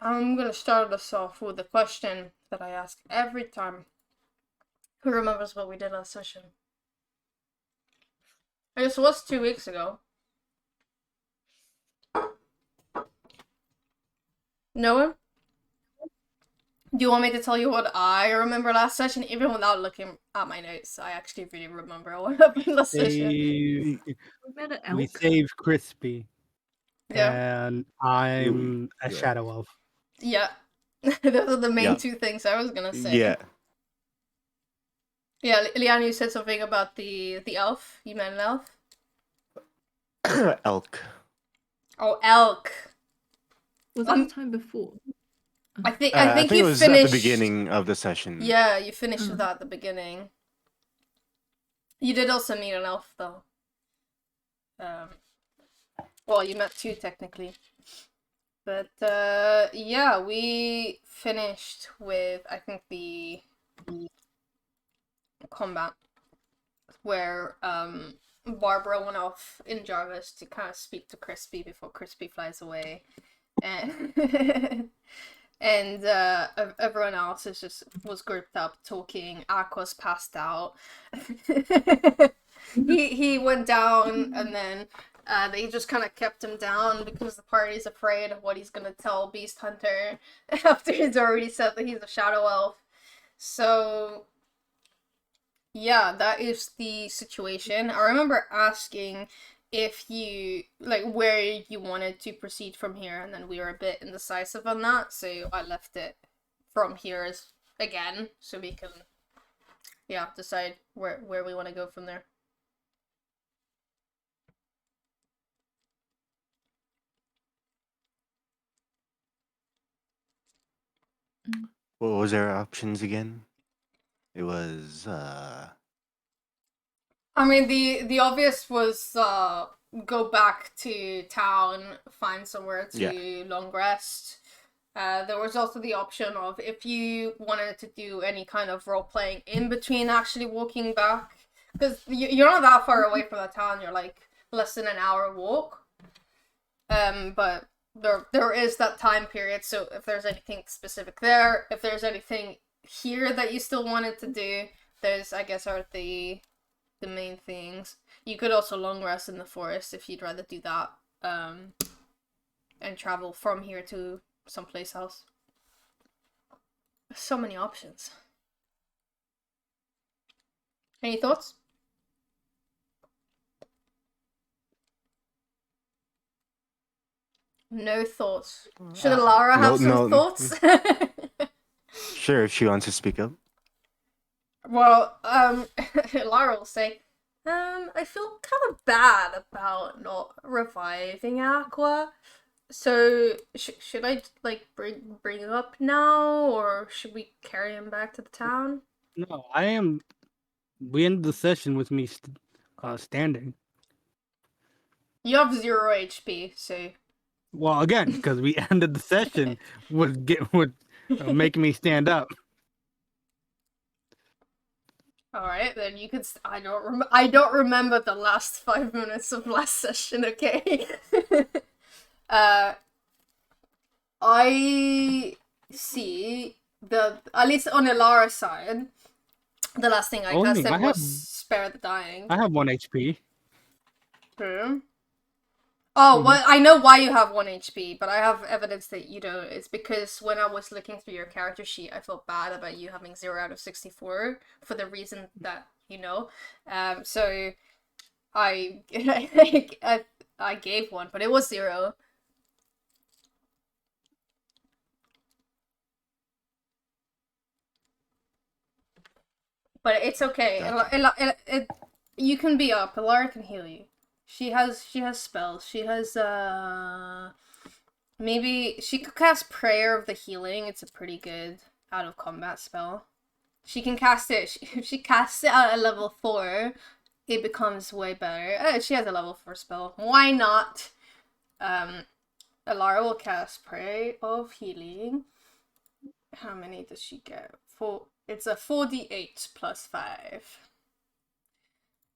I'm gonna start us off with a question that I ask every time. Who remembers what we did last session? I guess it was 2 weeks ago. No one? Do you want me to tell you what I remember last session? Even without looking at my notes, I actually really remember what happened last session. We saved Crispy. Yeah. And I'm a Yeah. shadow elf. Yeah. Those are the main Yeah. two things I was gonna say. Yeah. Yeah, Liana, you said something about the elf. You met an elf? Elk. Oh, elk. Was that the time before? I think it you was finished at the beginning of the session. Yeah, you finished with that at the beginning. You did also meet an elf, though. Well, you met two, technically. But, yeah, we finished with, I think, the combat, where, Barbara went off in Jarvis to kind of speak to Crispy before Crispy flies away. And... and everyone else was grouped up talking. Aqua's passed out. he went down, and then they just kind of kept him down because the party's afraid of what he's gonna tell Beast Hunter after he's already said that he's a shadow elf. So yeah, that is the situation. I remember asking if you, like, where you wanted to proceed from here, and then we were a bit indecisive on that, so I left it from here again, so we can, yeah, decide where we want to go from there. What was our options again? It was I mean, the obvious was go back to town, find somewhere to long rest. There was also the option of if you wanted to do any kind of role playing in between actually walking back, because you're not that far away from the town. You're like less than an hour walk. But there is that time period. So if there's anything specific there, if there's anything here that you still wanted to do, those I guess are the main things. You could also long rest in the forest if you'd rather do that, and travel from here to someplace else. So many options. Any thoughts? No thoughts. Should Elara have some thoughts? Sure, if she wants to speak up. Well, Elara will say, I feel kind of bad about not reviving Aqua. So, should I, like, bring him up now, or should we carry him back to the town? No, we ended the session with me standing. You have 0 HP, so... Well, again, because we ended the session would make me stand up. Alright, then you could... I don't remember the last 5 minutes of last session, okay? I see at least on Elara's side, the last thing I casted was Spare the Dying. I have 1 HP. True. Oh, well, I know why you have 1 HP, but I have evidence that you don't. It's because when I was looking through your character sheet, I felt bad about you having 0 out of 64 for the reason that you know. So I I gave 1, but it was 0. But it's okay. You can be up. Elara can heal you. She has spells. She has maybe she could cast Prayer of the Healing. It's a pretty good out of combat spell. She can cast it. If she casts it at a level 4, it becomes way better. She has a level 4 spell. Why not? Elara will cast Prayer of Healing. How many does she get? 4. It's a 4d8 plus 5.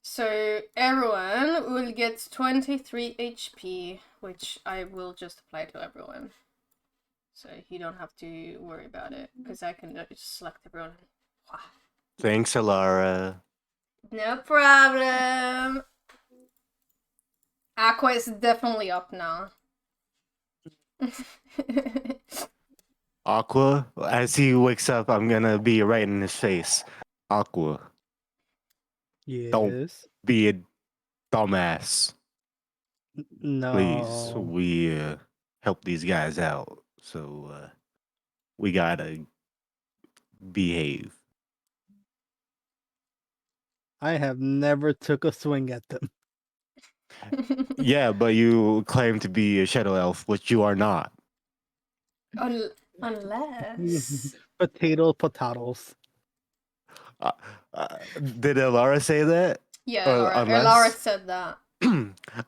So everyone will get 23 HP, which I will just apply to everyone. So you don't have to worry about it, because I can just select everyone. Wow. Thanks, Elara. No problem. Aqua is definitely up now. Aqua, as he wakes up, I'm gonna be right in his face. Aqua, Yes. be a dumbass. Please, No. we help these guys out. So we gotta behave. I have never took a swing at them. Yeah, but you claim to be a shadow elf, which you are not. Unless. Potatoes. Uh, did Elara say that? Yeah, Elara Unless said that.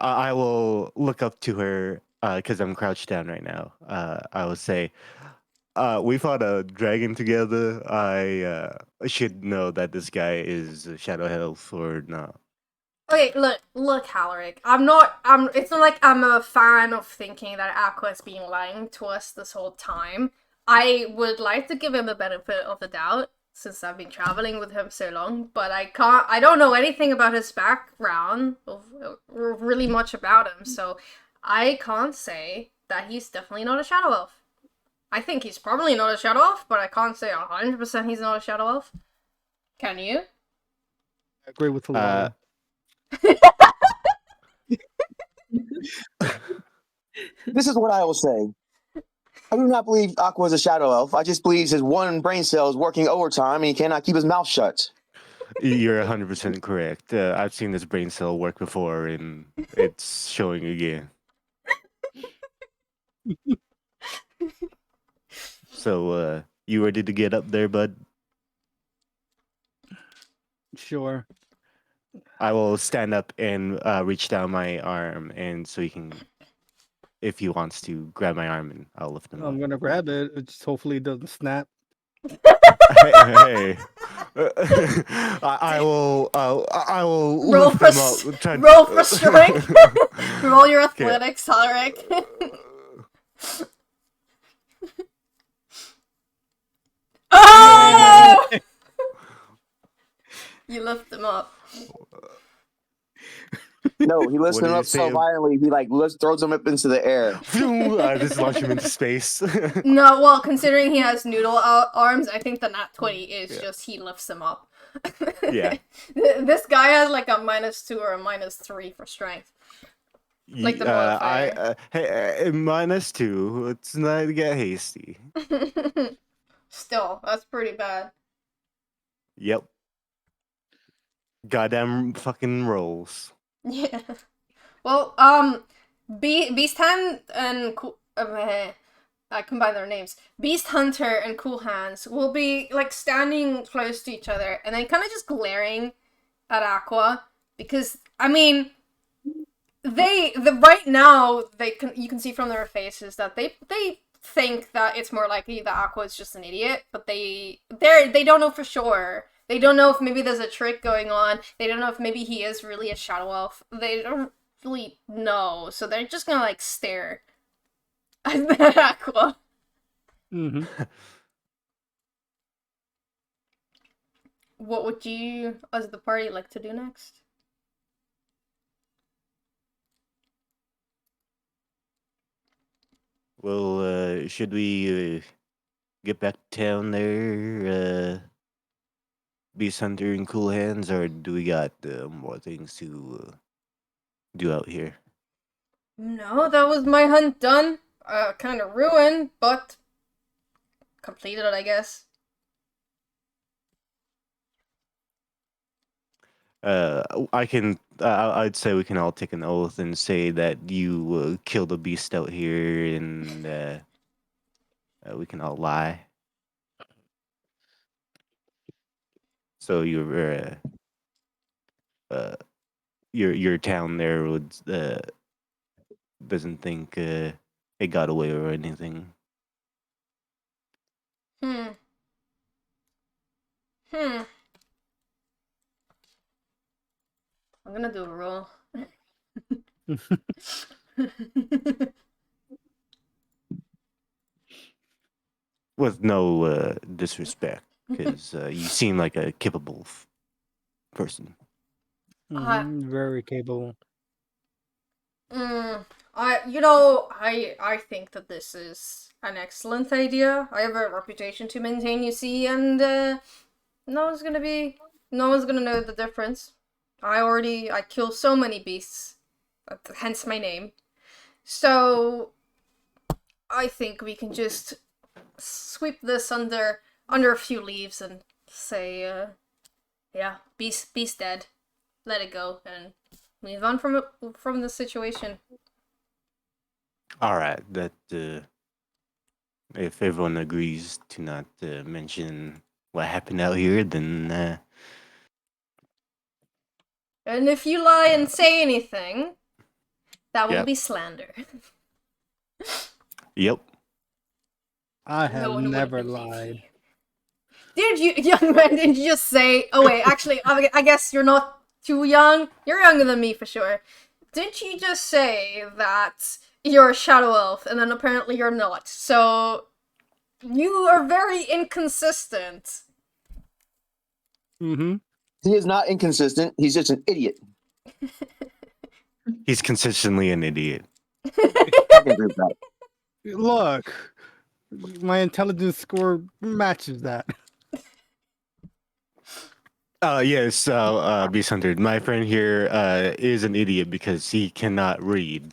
I will look up to her because I'm crouched down right now. I will say, we fought a dragon together. I should know that this guy is a shadow elf or not. Okay, look, Halreak. It's not like I'm a fan of thinking that Aqua has been lying to us this whole time. I would like to give him the benefit of the doubt, since I've been traveling with him so long, but I don't know anything about his background, or really much about him, so I can't say that he's definitely not a shadow elf. I think he's probably not a shadow elf, but I can't say 100% he's not a shadow elf. Can you? I agree with Elara. This is what I will say. I do not believe Aqua is a shadow elf. I just believe his one brain cell is working overtime and he cannot keep his mouth shut. You're 100% correct. I've seen this brain cell work before, and it's showing again. So, you ready to get up there, bud? Sure. I will stand up and reach down my arm, and so he can, if he wants to, grab my arm, and I'll lift him I'm up. gonna grab it. It just hopefully doesn't snap. Hey. I will. I will Roll lift for him up. roll for strength. Roll your athletics, Halreak. Oh! You lift him up. No, he lifts What him did you up so say? violently, he throws him up into the air. I just launch him into space. No, well, considering he has noodle arms, I think the nat 20 is just he lifts him up. Yeah. This guy has like a -2 or a -3 for strength. Like the modifier. Hey, -2. Let's not get hasty. Still, that's pretty bad. Yep. Goddamn fucking rolls. Yeah. Well, Beast Hand and I combine their names. Beast Hunter and Cool Hands will be like standing close to each other and then kind of just glaring at Aqua because I mean right now you can see from their faces that they think that it's more likely that Aqua is just an idiot, but they don't know for sure. They don't know if maybe there's a trick going on. They don't know if maybe he is really a shadow elf. They don't really know, so they're just gonna like stare at Aqua. Mm-hmm. What would you, as the party, like to do next? Well, should we get back to town there? Beast Hunter and Cool Hands, or do we got more things to do out here? No, that was my hunt done. Kind of ruined, but completed, I guess. I can. I'd say we can all take an oath and say that you killed a beast out here, and we can all lie. So your town there would doesn't think it got away or anything. Hmm. I'm gonna do a roll. with no disrespect, because you seem like a capable person. Very capable. I think that this is an excellent idea. I have a reputation to maintain, you see, and no one's gonna know the difference. I kill so many beasts, hence my name. So I think we can just sweep this under a few leaves and say, yeah, beast dead. Let it go and move on from the situation. All right, that if everyone agrees to not mention what happened out here, then And if you lie and say anything, that will Yep. be slander. yep. I No have one would never believe lied. Did you, young man, did you just say, oh wait, actually, I guess you're not too young. You're younger than me for sure. Did you just say that you're a shadow elf and then apparently you're not? So, you are very inconsistent. Mm-hmm. He is not inconsistent. He's just an idiot. He's consistently an idiot. I can agree with that. Look, my intelligence score matches that. Yes, Beast Hunter. My friend here is an idiot because he cannot read.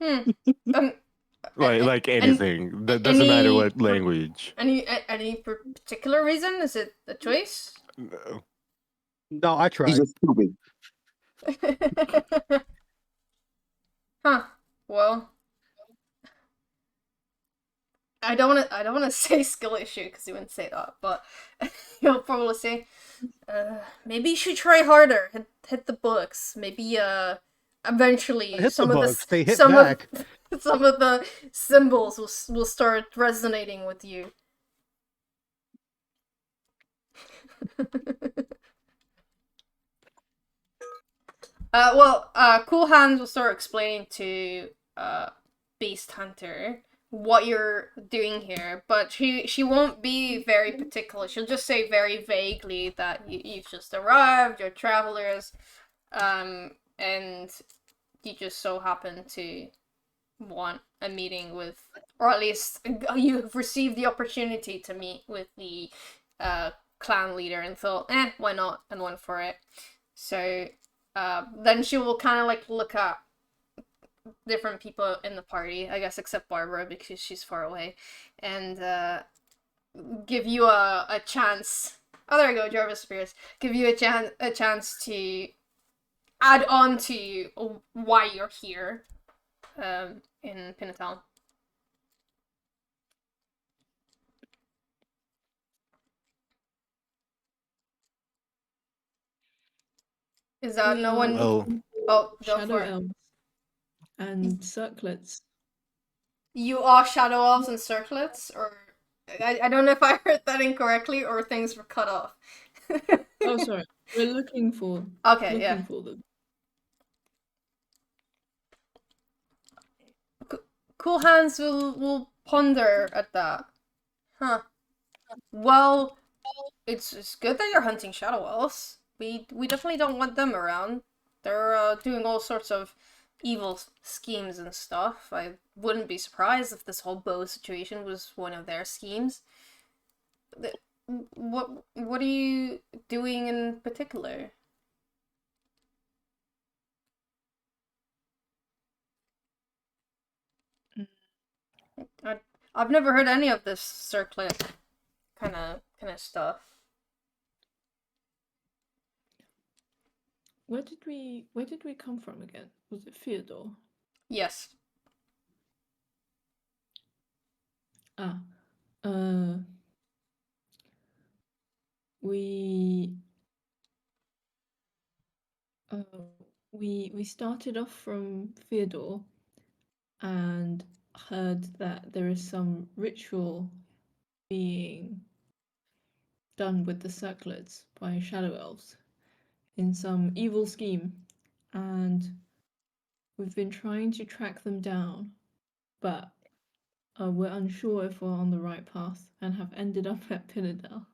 Um, Like anything. That doesn't matter what language. any particular reason? Is it a choice? No. No, I tried. He's just stupid. Huh. Well, I don't want to say skill issue because you wouldn't say that, but you'll probably say, maybe you should try harder. Hit the books. Maybe eventually I hit some the of books. They hit some back. of some of the symbols will start resonating with you. Cool Hands will start explaining to Beast Hunter what you're doing here, but she won't be very particular. She'll just say very vaguely that you've just arrived, you're travelers, and you just so happen to want a meeting with, or at least you've received the opportunity to meet with the clan leader and thought, why not, and went for it. So then she will kind of like look at different people in the party, I guess, except Barbara because she's far away, and give you a chance. Oh, there you go, Jarvis appears. Give you a chance to add on to why you're here in Pinatown. Is that We no are one? Well, looking Oh, for go shadow for it. elves and circlets. You are shadow elves and circlets, or I don't know if I heard that incorrectly or things were cut off. Oh, sorry. We're looking for Okay, yeah. for them. Cool Hands will ponder at that. Huh. Well, it's good that you're hunting shadow elves. We definitely don't want them around. They're doing all sorts of evil schemes and stuff. I wouldn't be surprised if this whole bow situation was one of their schemes. What are you doing in particular? I've never heard any of this circlet kind of stuff. Where did we come from again? Was it Theodore? Yes. Ah. We we started off from Theodore and heard that there is some ritual being done with the circlets by shadow elves in some evil scheme, and we've been trying to track them down, but we're unsure if we're on the right path and have ended up at Pinnadel.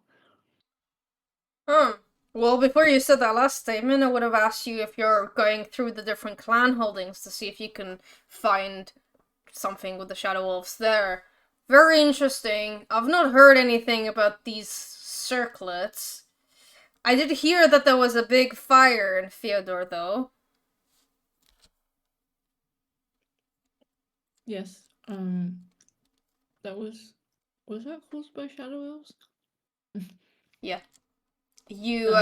Well, before you said that last statement, I would have asked you if you're going through the different clan holdings to see if you can find something with the Shadow Wolves there. Very interesting. I've not heard anything about these circlets. I did hear that there was a big fire in Theodore, though. Yes. That was that caused by Shadow Elves? Yeah. You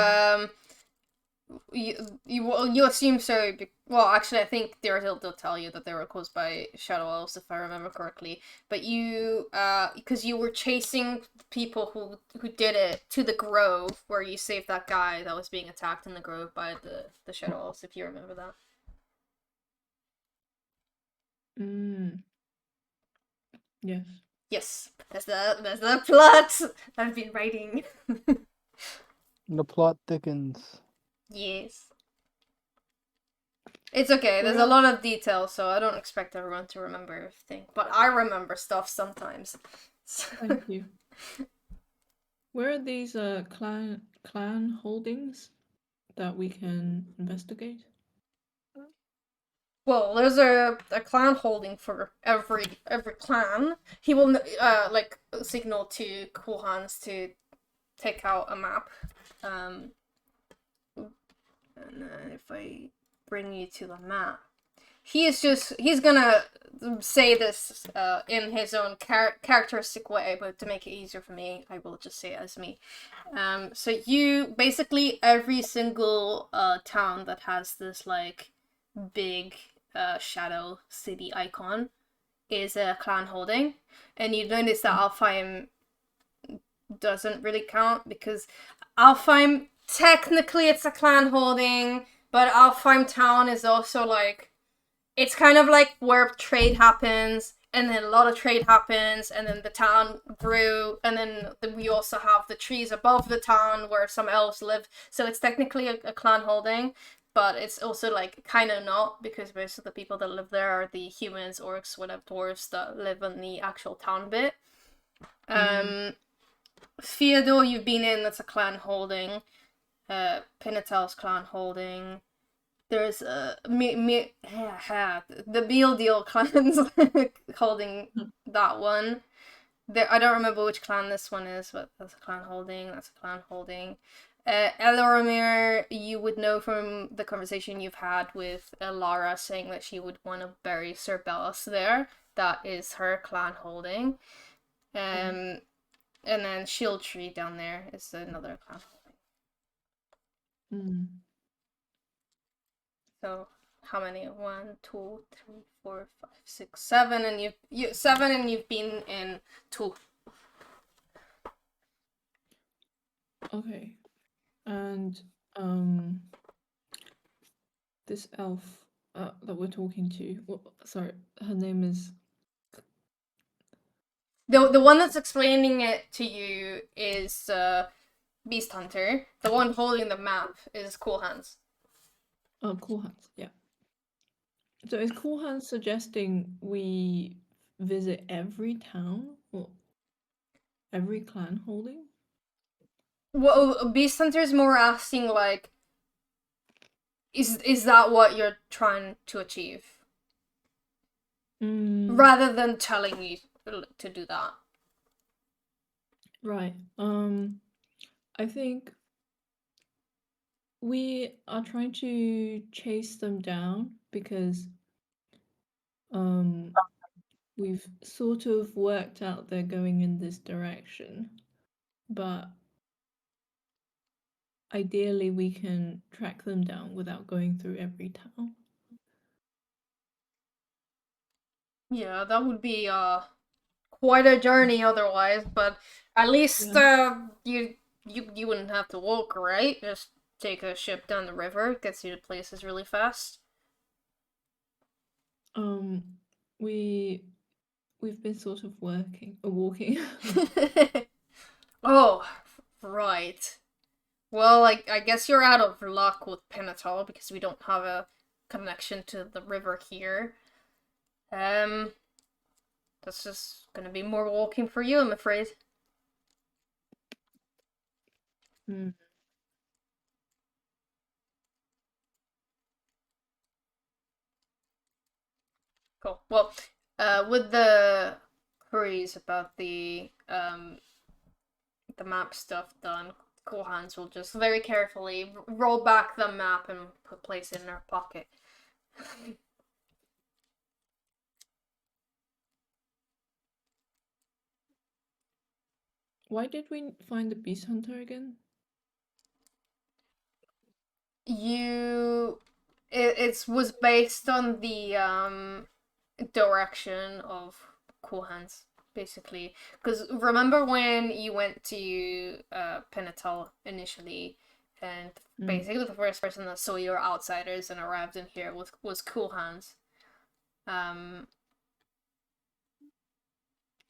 assume so. Well, actually, I think they'll tell you that they were caused by Shadow Elves, if I remember correctly. But you, because you were chasing people who did it to the grove where you saved that guy that was being attacked in the grove by the Shadow Elves, if you remember that. Yes. Yes, that's the plot I've been writing. The plot thickens. Yes. It's okay, there's a lot of detail, so I don't expect everyone to remember everything. But I remember stuff sometimes. Thank you. Where are these clan holdings that we can investigate? Well, there's a clan holding for every clan. He will like signal to Cool Hands to take out a map. And if I bring you to the map, he's gonna say this in his own characteristic way, but to make it easier for me, I will just say it as me. So you basically every single town that has this like big shadow city icon is a clan holding, and you notice that Alfheim doesn't really count because Alfheim technically it's a clan holding, but Alfheim town is also like it's kind of like where trade happens, and then a lot of trade happens, and then the town grew, and then we also have the trees above the town where some elves live, so it's technically a clan holding. But it's also like kind of not, because most of the people that live there are the humans, orcs, whatever, dwarves that live in the actual town bit. Theodore, you've been in, that's a clan holding. Pinnatel's clan holding. There's the Beal Deal clans holding that one. I don't remember which clan this one is, but that's a clan holding. That's a clan holding. Elara, you would know from the conversation you've had with Elara saying that she would want to bury Sir Bellas there. That is her clan holding. And then Shield Tree down there is another clan holding. So how many? 1, 2, 3, 4, 5, 6, 7, and you've been in 2. Okay. And this elf that we're talking to, sorry, her name is the one that's explaining it to you is Beast Hunter. The one holding the map is Cool Hands. Oh, Cool Hands, yeah. So is Cool Hands suggesting we visit every town or every clan holding? Well, Beast Hunter's more asking like, is that what you're trying to achieve? Rather than telling you to do that. Right. I think we are trying to chase them down because we've sort of worked out they're going in this direction, but ideally we can track them down without going through every town. Yeah, that would be quite a journey otherwise, but at least you wouldn't have to walk, right? Just take a ship down the river, gets you to places really fast. We've been sort of walking. Oh, right. Well, I guess you're out of luck with Pinnatol because we don't have a connection to the river here. that's just gonna be more walking for you, I'm afraid. Hmm. Cool. Well, with the queries about the map stuff done, Cool Hands will just very carefully roll back the map and place it in her pocket. Why did we find the beast hunter again? It was based on the direction of Cool Hands, basically. Because remember when you went to Penatal initially, and basically the first person that saw your outsiders and arrived in here was Cool Hands.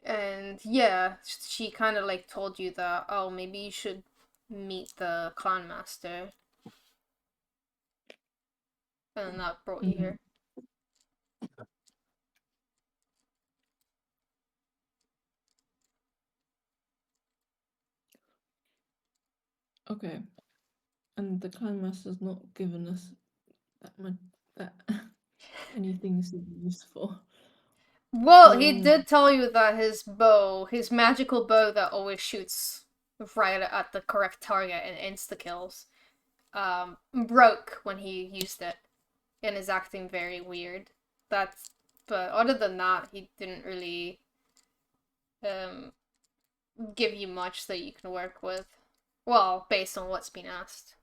And yeah, she kind of like told you that, oh, maybe you should meet the clan master. And that brought you here. Okay. And the clan master's not given us that much any things to use for. Well, he did tell you that his bow, his magical bow that always shoots right at the correct target and insta-kills, broke when he used it and is acting very weird. But other than that, he didn't really give you much that you can work with. Well, based on what's been asked.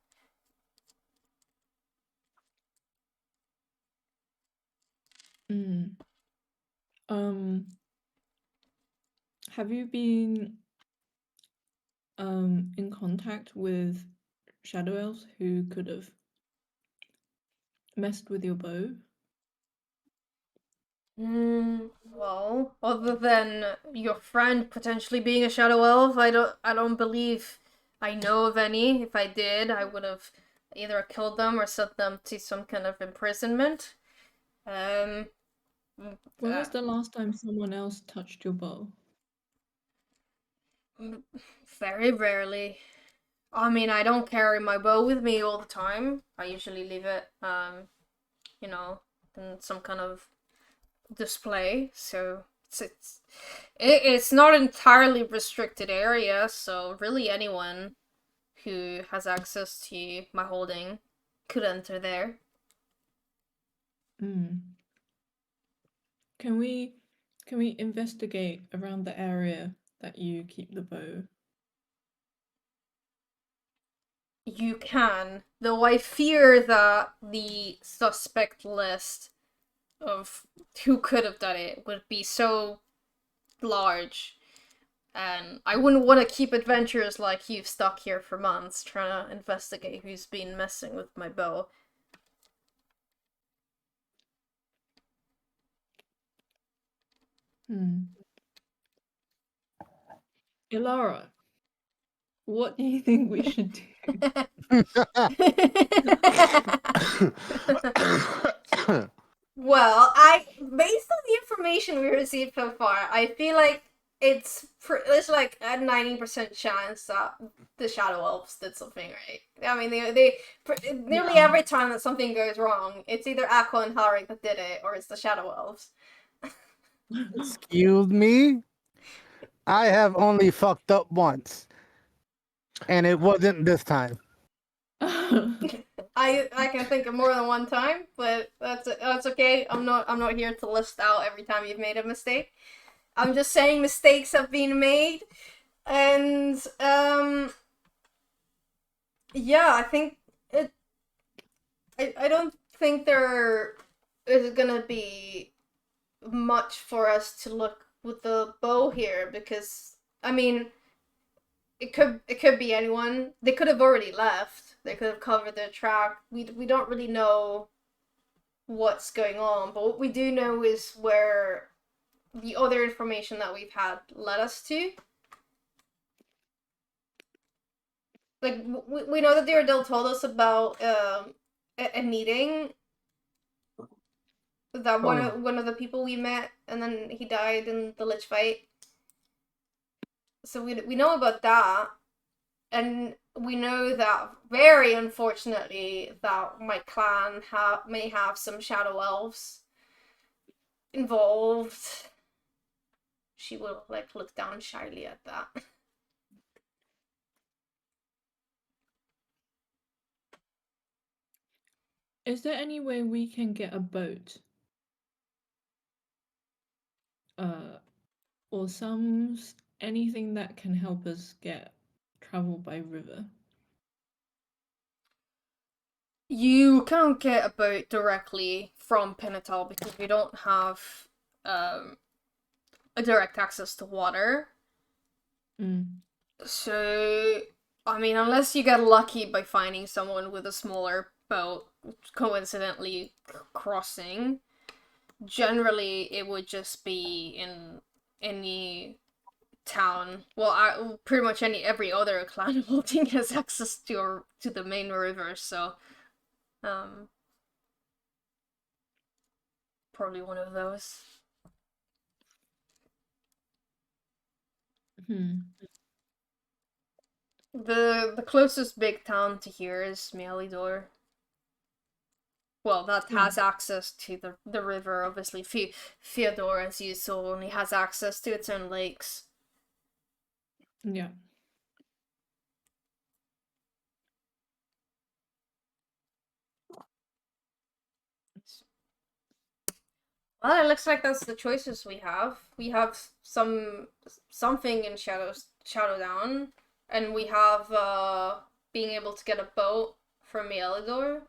Have you been in contact with shadow elves who could have messed with your bow? Well, other than your friend potentially being a shadow elf, I don't believe I know of any. If I did, I would have either killed them or sent them to some kind of imprisonment. When was the last time someone else touched your bow? Very rarely. I mean, I don't carry my bow with me all the time. I usually leave it, in some kind of display. So it's not an entirely restricted area. So really, anyone who has access to my holding could enter there. Can we investigate around the area that you keep the bow? You can, though I fear that the suspect list of who could have done it would be so large, and I wouldn't want to keep adventurers like you stuck here for months trying to investigate who's been messing with my bow. Elara, what do you think we should do? Well, based on the information we received so far, I feel like there's like a 90% chance that the Shadow Elves did something right. I mean, they nearly every time that something goes wrong, it's either Aqua and Halreak that did it, or it's the Shadow Elves. Excuse me? I have only fucked up once. And it wasn't this time. I can think of more than one time, but that's okay. I'm not here to list out every time you've made a mistake. I'm just saying mistakes have been made, and yeah, I think it. I don't think there is gonna be much for us to look with the bow here, because I mean, it could be anyone. They could have already left. They could have covered their track. We don't really know what's going on, but what we do know is where the other information that we've had led us to. Like, we know that Deirdre told us about a meeting That one of the people we met, and then he died in the lich fight. So we know about that, and we know that very unfortunately that my clan may have some shadow elves involved. She will like look down shyly at that. Is there any way we can get a boat? Or anything that can help us travel by river? You can't get a boat directly from Pinatal because we don't have a direct access to water. So, I mean, unless you get lucky by finding someone with a smaller boat coincidentally crossing, generally it would just be in any town. Well, pretty much every other clan holding has access to the main river, so probably one of those. The closest big town to here is Mealidor. Well, that has access to the river, obviously. Fyodor, as you saw, only has access to its own lakes. Yeah. Well, it looks like that's the choices we have. We have something in Shadowdown, and we have being able to get a boat from Mealidor.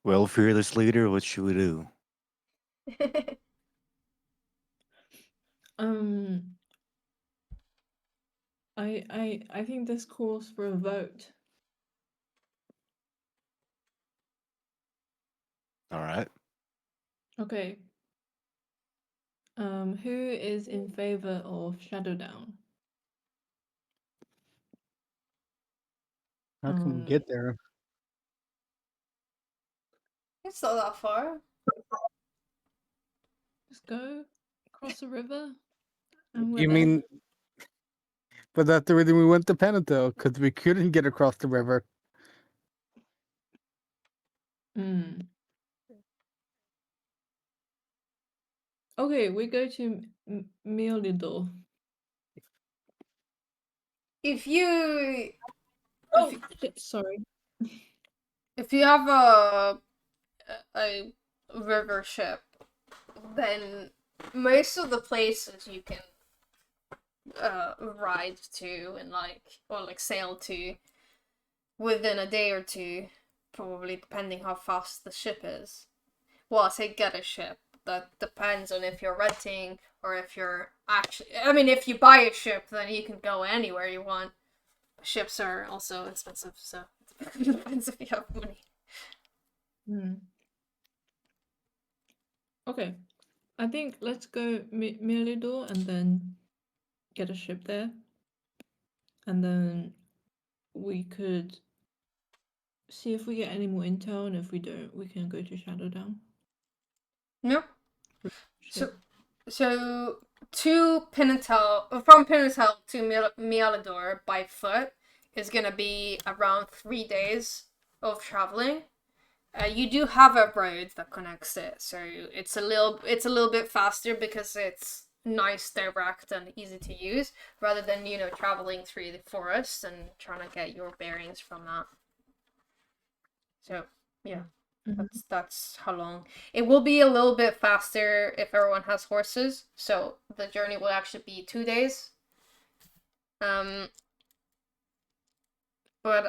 Well, fearless leader, what should we do? I think this calls for a vote. All right. Okay. Who is in favor of Shadowdown? How can we get there? It's not that far. Just go across the river. And You mean? But that's the reason we went to Penitel, because we couldn't get across the river. Okay, we go to Mealidor. If you sorry. If you have a river ship, then most of the places you can ride to and sail to within a day or two, probably depending how fast the ship is. Well, I say get a ship. That depends on if you're renting or if you're actually. I mean, if you buy a ship, then you can go anywhere you want. Ships are also expensive, so it depends if you have money. Okay, I think let's go Mealidor and then get a ship there, and then we could see if we get any more intel, and if we don't, we can go to Shadowdown. No. So from Pinatel to Mealidor by foot is gonna be around 3 days of traveling. You do have a road that connects it, so it's a little bit faster because it's nice, direct, and easy to use, rather than traveling through the forest and trying to get your bearings from that. So yeah. That's how long. It will be a little bit faster if everyone has horses, so the journey will actually be 2 days. But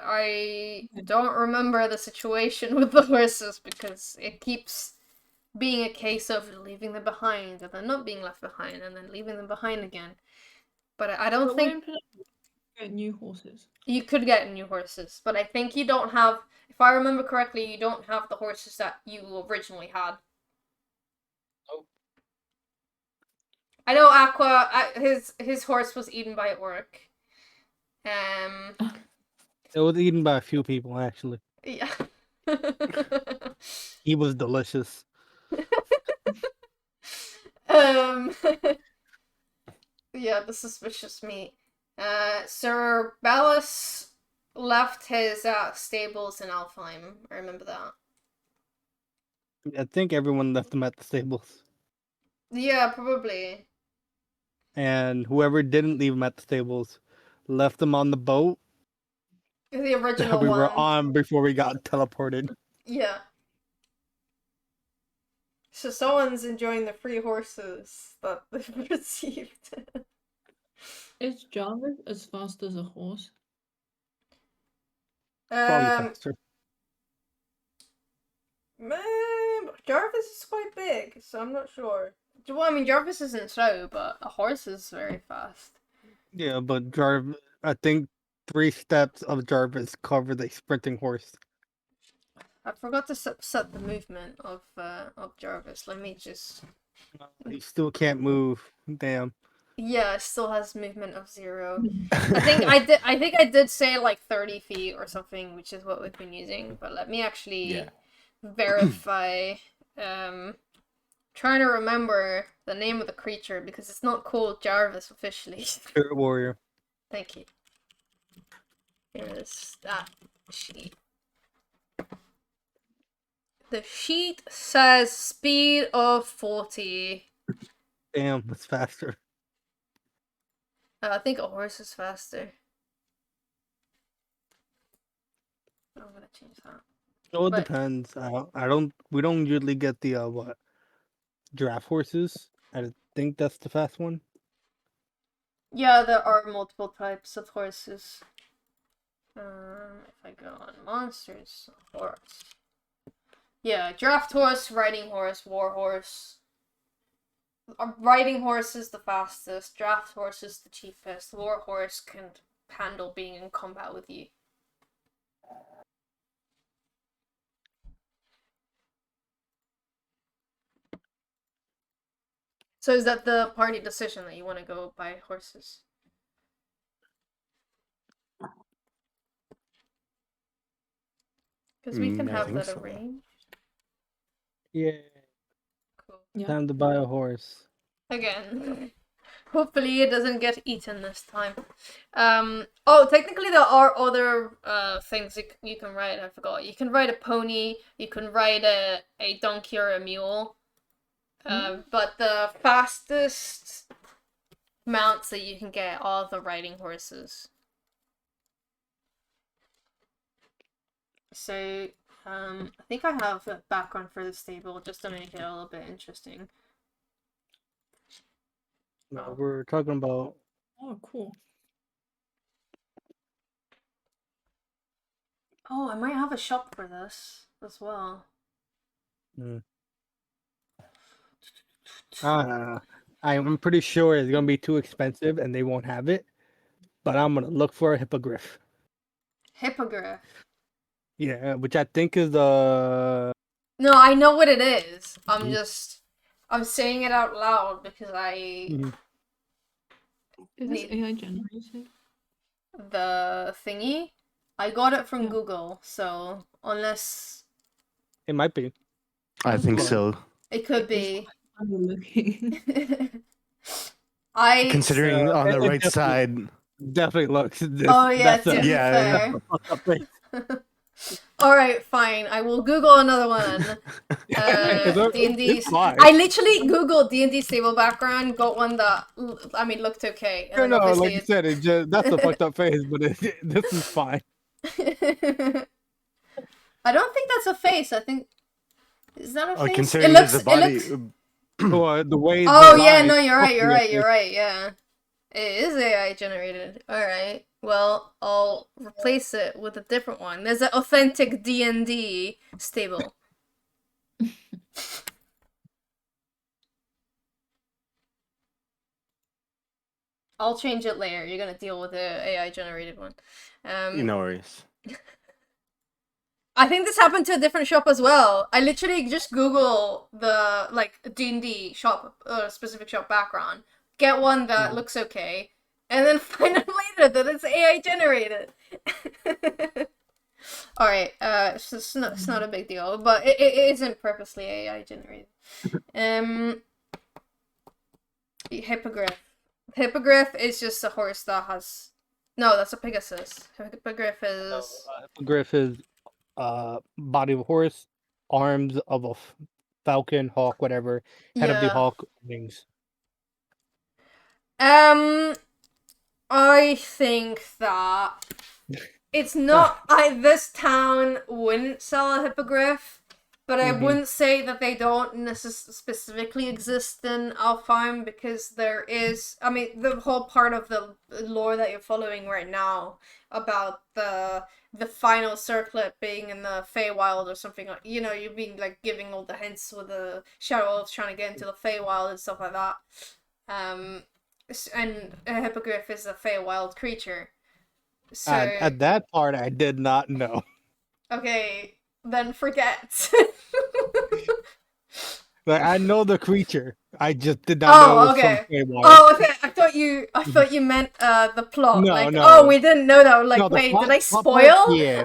I don't remember the situation with the horses because it keeps being a case of leaving them behind and then not being left behind and then leaving them behind again. But I don't think get new horses. You could get new horses, but I think you don't have, if I remember correctly, you don't have the horses that you originally had. Nope. I know Aqua. His horse was eaten by orc. It was eaten by a few people, actually. Yeah. He was delicious. um. Yeah, the suspicious meat. Sir Ballas left his stables in Alfheim. I remember that. I think everyone left them at the stables. Yeah, probably. And whoever didn't leave them at the stables left them on the boat The that original we were one. on before we got teleported. Yeah. So someone's enjoying the free horses that they've received. Is Jarvis as fast as a horse? Probably faster. Jarvis is quite big, so I'm not sure. Well, I mean, Jarvis isn't slow, but a horse is very fast. Yeah, but Jarvis, I think 3 steps of Jarvis cover the sprinting horse. I forgot to set the movement of Jarvis. Let me just. He still can't move. Damn. Yeah, it still has movement of 0. I think I did say like 30 feet or something, which is what we've been using. But let me actually verify. Trying to remember the name of the creature because it's not called Jarvis officially. Spirit warrior. Thank you. Here's that sheet. The sheet says speed of 40. Damn, that's faster. I think a horse is faster. I'm gonna change that. Oh, it But- depends. We don't usually get the what? Giraffe horses. I think that's the fast one. Yeah, there are multiple types of horses. If I go on monsters, horse. Yeah, draft horse, riding horse, war horse. Riding horse is the fastest. Draft horse is the cheapest. War horse can handle being in combat with you. So is that the party decision that you want to go buy horses? Because we can I have think that so. arranged. Yeah. Cool. Yeah. Time to buy a horse. Again. Hopefully it doesn't get eaten this time. Oh, technically there are other things you can ride. I forgot. You can ride a pony. You can ride a donkey or a mule. But the fastest mounts that you can get are the riding horses. So, I think I have a background for the stable just to make it a little bit interesting. No, we're talking about. Oh, cool. Oh, I might have a shop for this as well. I'm pretty sure it's gonna be too expensive and they won't have it. But I'm gonna look for a hippogriff. Hippogriff. Yeah, which I think is the. No, I know what it is. Mhm. I'm saying it out loud because Mhm. Is this AI generated? the thingy, I got it from Yeah. Google, so unless It might be. I think Well, so. it could be. I'm looking. I Considering on the it right side. Definitely looks. Oh yeah, that's to be yeah, fair. Alright, fine. I will Google another one. D&D. It's fine. I literally Googled D&D stable background, got one that looked okay. And then No, obviously like you said, it just that's a fucked up face, but this is fine. I don't think that's a face. I think is that a face? Considering It looks. there's a body. It looks... The way. Oh the yeah, line no, you're right. fucking You're your right. You're face. right. Yeah, it is AI generated. All right. Well, I'll replace it with a different one. There's an authentic D&D stable. I'll change it later. You're gonna deal with the AI generated one. No worries. I think this happened to a different shop as well. I literally just Google the like D&D shop, specific shop background, get one that looks okay, and then find out later that it's AI generated. All right, it's not a big deal, but it isn't purposely AI generated. Hippogriff. Hippogriff is just a horse that has. No, that's a Pegasus. Hippogriff is. Hippogriff is body of a horse, arms of a falcon, hawk, whatever, head of the Yeah. hawk, wings. I think that it's not. This town wouldn't sell a hippogriff, but I wouldn't say that they don't specifically exist in Alfheim, because there is. I mean, the whole part of the lore that you're following right now about the final circlet being in the Feywild or something, like, you know, you're being like giving all the hints with the Shadow Elves trying to get into the Feywild and stuff like that. And a hippogriff is a Feywild creature. So At that part, I did not know. okay, then forget. Like, I know the creature. I just did not know it was okay. from Feywild. Oh, okay. I thought you meant the plot. No, like, no. oh, we didn't know that. Like, No, the wait, plot- did I plot part, spoil? yeah.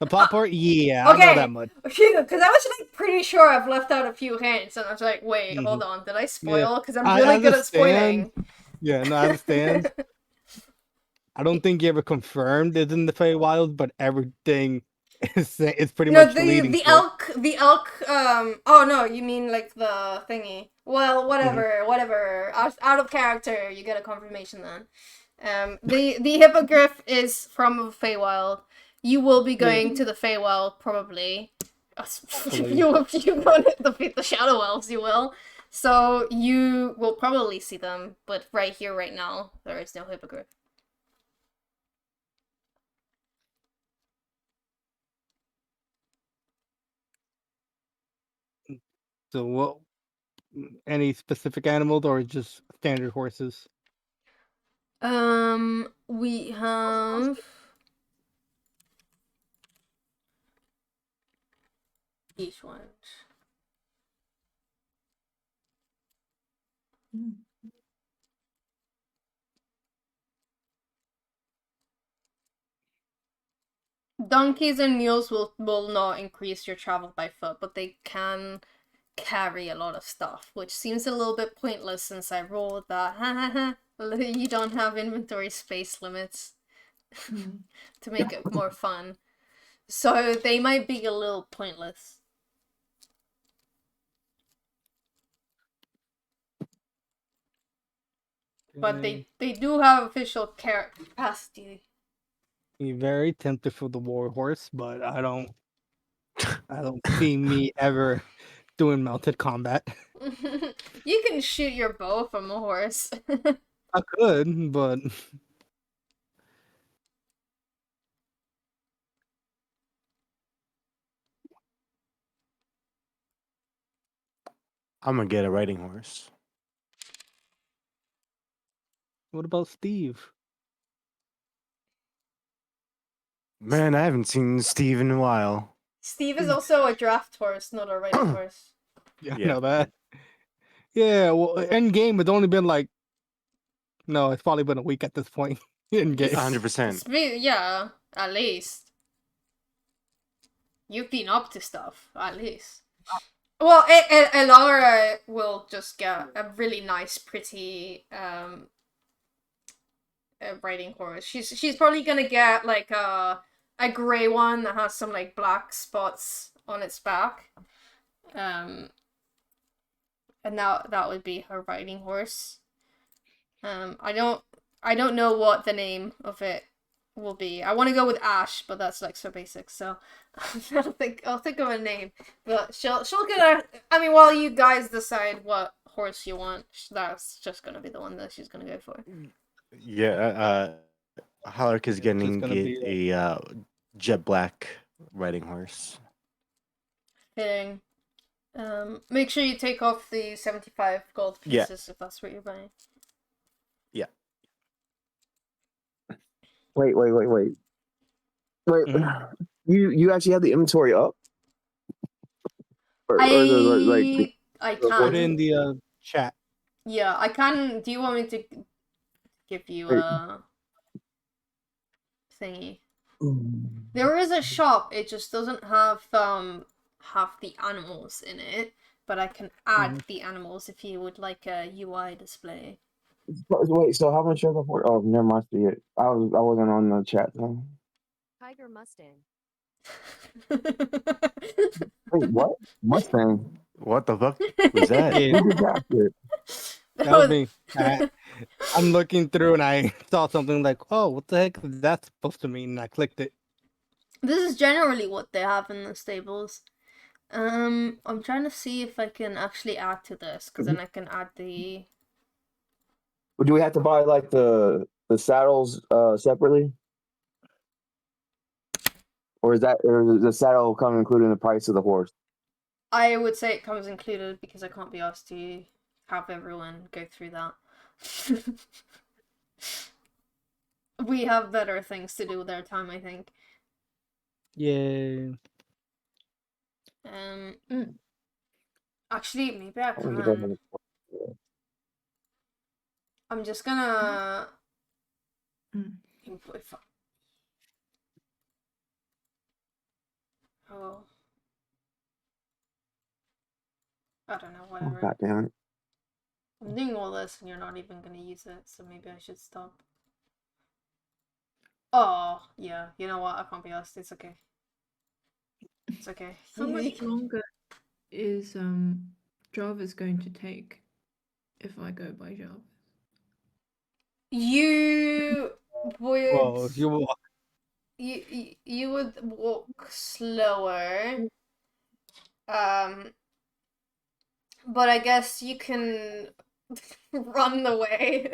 The plot part, yeah, I Okay. know that much. Because I was like pretty sure I've left out a few hints, and I was like, wait, hold on, did I spoil? Because I'm really good at spoiling. Yeah, no, I understand. I don't think you ever confirmed it's in the Feywild, but everything is pretty much leading the to elk, the elk. Oh no, you mean like the thingy? Well, whatever. Out of character, you get a confirmation then. The hippogriff is from Feywild. You will be going to the Feywild probably. You want to defeat the Shadow Elves, you will. So you will probably see them, but right here, right now, there is no hippogriff. So, what? Any specific animals or just standard horses? We have each one. Donkeys and mules will not increase your travel by foot, but they can carry a lot of stuff, which seems a little bit pointless since I rolled that. You don't have inventory space limits to make it more fun. So they might be a little pointless. But they do have official capacity. Be very tempted for the war horse, but I don't see me ever doing mounted combat. You can shoot your bow from a horse. I could, but I'm gonna get a riding horse. what about Steve? Man, I haven't seen Steve in a while. Steve is also a draft horse, not a riding horse. Yeah, I Yeah. know that. Yeah, well, end game it's only been like no, it's probably been a week at this point. In game. 100%. Yeah, at least. You've been up to stuff, at least. Well, Elara will just get a really nice, pretty riding horse. She's probably gonna get like a gray one that has some like black spots on its back. And that would be her riding horse. I don't know what the name of it will be. I want to go with Ash, but that's like so basic. So I'll think of a name. But she'll get a. I mean, while you guys decide what horse you want, that's just gonna be the one that she's gonna go for. Yeah, Halreak is getting gonna be a jet black riding horse. Fitting. Make sure you take off the 75 gold Yeah. pieces if that's what you're buying. Yeah. Wait. Mhm. You actually have the inventory up, or the I the Put it can. in the chat. Yeah, I can. Do you want me to give you Wait. a thingy? There is a shop. It just doesn't have the animals in it, but I can add the animals if you would like a UI display. Wait, so how much are the for? Oh, never mind. I wasn't on the chat though. Tiger Mustang. Wait, what? Mustang? What the fuck was that? Yeah, Who did that shit? that was me. I'm looking through and I saw something like, oh, what the heck is that supposed to mean? And I clicked it. This is generally what they have in the stables. I'm trying to see if I can actually add to this, because then I can add the. Do we have to buy like the saddles separately, or is does the saddle come included in the price of the horse? I would say it comes included because I can't be asked to have everyone go through that. We have better things to do with our time, I think. Yeah. Actually, maybe I I don't think can. I I'm just gonna. Oh. I don't know, Oh, whatever. God damn it. I'm doing all this and you're not even gonna use it, so maybe I should stop. Oh, yeah, you know what? I can't be asked. It's okay. It's okay. How much longer is Java's going to take if I go by Java? You would. Well, you will. You would walk slower. But I guess you can run away.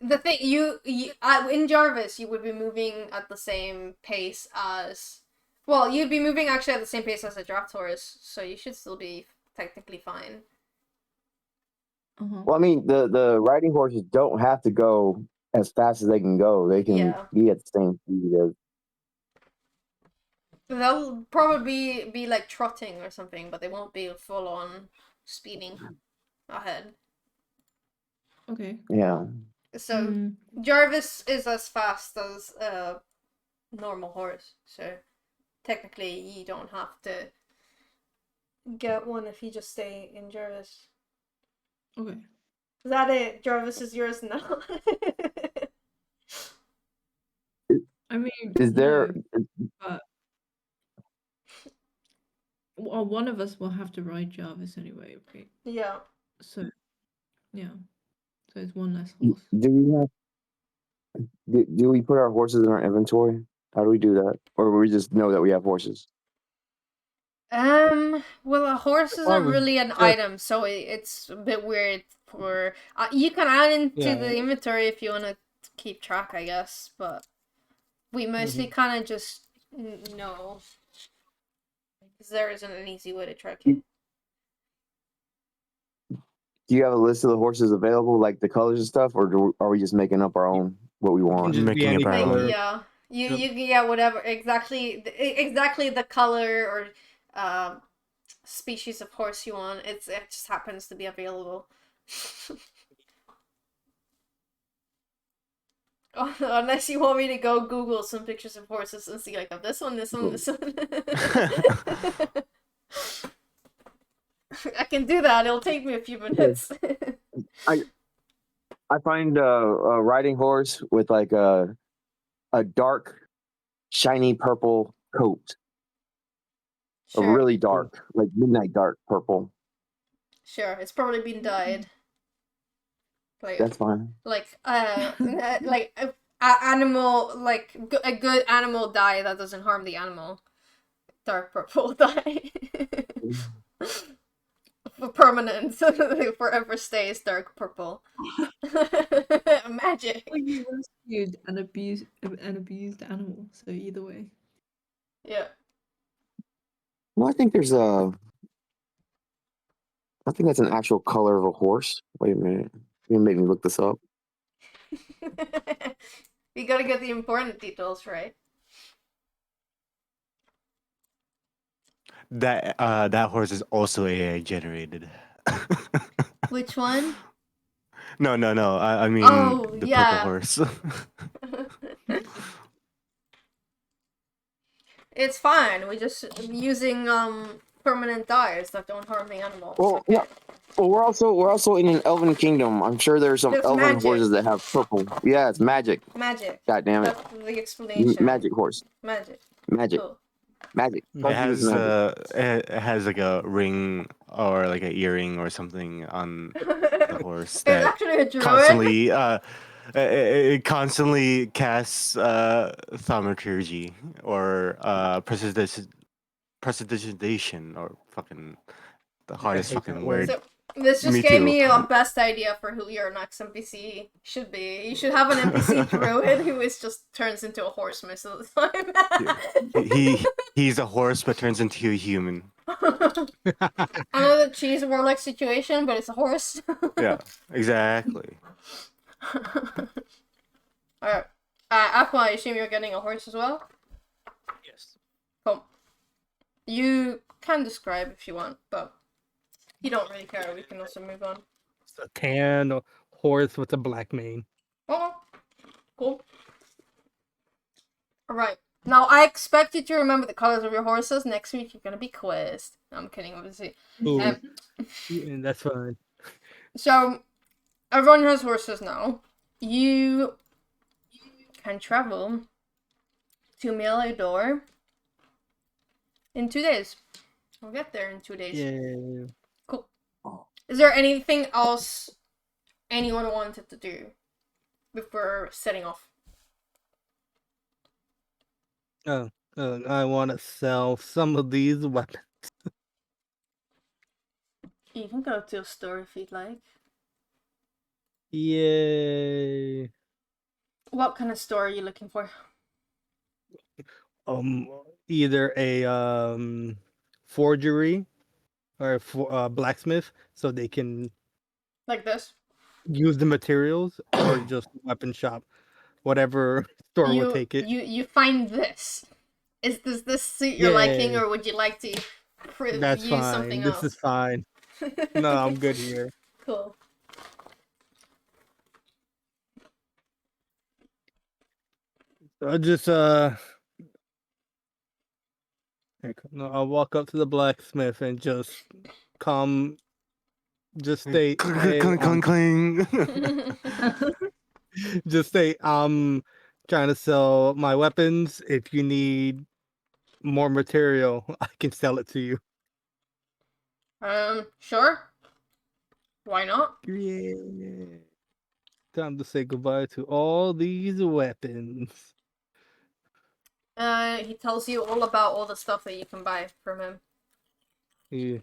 The thing you in Jarvis you would be moving at the same pace as, well, you'd be moving actually at the same pace as a draft horse, so you should still be technically fine. Well, I mean, the riding horses don't have to go as fast as they can go. They can be at the same speed as. They'll probably be like trotting or something, but they won't be full on speeding ahead. Okay. Yeah. So Jarvis is as fast as a normal horse, so technically you don't have to get one if you just stay in Jarvis. Okay. Is that it? Jarvis is yours now. I mean, is there? No, but well, one of us will have to ride Jarvis anyway, right? Yeah. So, yeah. So it's one less horse. Do we put our horses in our inventory? How do we do that, or we just know that we have horses? Well, a horse isn't really an item, so it's a bit weird for. You can add into the inventory if you want to keep track, I guess, but we mostly kind of just know, because there isn't an easy way to track it. Do you have a list of the horses available, like the colors and stuff, or are we just making up our own what we want? Just Making up our own. Yeah, you get whatever exactly the color or species of horse you want. It just happens to be available. Unless you want me to go Google some pictures of horses and see, like, of this one, this one, this one. I can do that. It'll take me a few minutes. I find a riding horse with like a dark, shiny purple coat. Sure. A really dark, like midnight dark purple. Sure, it's probably been dyed. Like, that's fine. Like like a animal, like a good animal dye that doesn't harm the animal. Dark purple dye. For permanent, forever stays dark purple. Magic. Well, you rescued an abused animal, so either way. Yeah. Well, I think that's an actual color of a horse. Wait a minute. You made me look this up. You gotta get the important details right. that horse is also AI generated. Which one? No. I mean Oh, the purple yeah. horse. It's fine. We're just using permanent dyes that don't harm the animals. Well, Okay. yeah. Well, we're also in an elven kingdom. I'm sure there's some There's elven magic. horses that have purple. Yeah, it's magic. Magic. God damn it. That's the explanation. Magic horse. Magic. Magic. Cool. Magic. It Fuck you, it's has magic. it has like a ring or like an earring or something on the horse It's that actually a druid. constantly it constantly casts thaumaturgy or prestidigitation or fucking the hardest hate that fucking word. word. So this just Me gave too. me a best idea for who your next NPC should be. You should have an NPC druid who is just turns into a horse most of the time. He's a horse but turns into a human. Another cheese warlock situation, but it's a horse. Yeah, exactly. Alright. Aqua, I assume you're getting a horse as well? Yes. Cool. You can describe if you want, but you don't really care. We can also move on. It's a tan horse with a black mane. Oh, cool. Alright. Now, I expect you to remember the colors of your horses. Next week, you're going to be quizzed. No, I'm kidding, obviously. Ooh, yeah, that's fine. So, everyone has horses now. You can travel to Mirador in 2 days. We'll get there in 2 days. Yeah. Cool. Is there anything else anyone wanted to do before setting off? I want to sell some of these weapons. You can go to a store if you'd like. Yay. What kind of store are you looking for? Either a forgery or a blacksmith, so they can Like this? use the materials, or just weapon shop, whatever store will take it. You find this. Does this suit your liking, Yay. or would you like to That's use fine. something This else? is fine. No, I'm good here. Cool. I'll just I'll walk up to the blacksmith and just state, hey, Cling, cling. just say I'm trying to sell my weapons. If you need more material, I can sell it to you. Sure. Why not? Yeah. Time to say goodbye to all these weapons. He tells you all about all the stuff that you can buy from him. Yeah.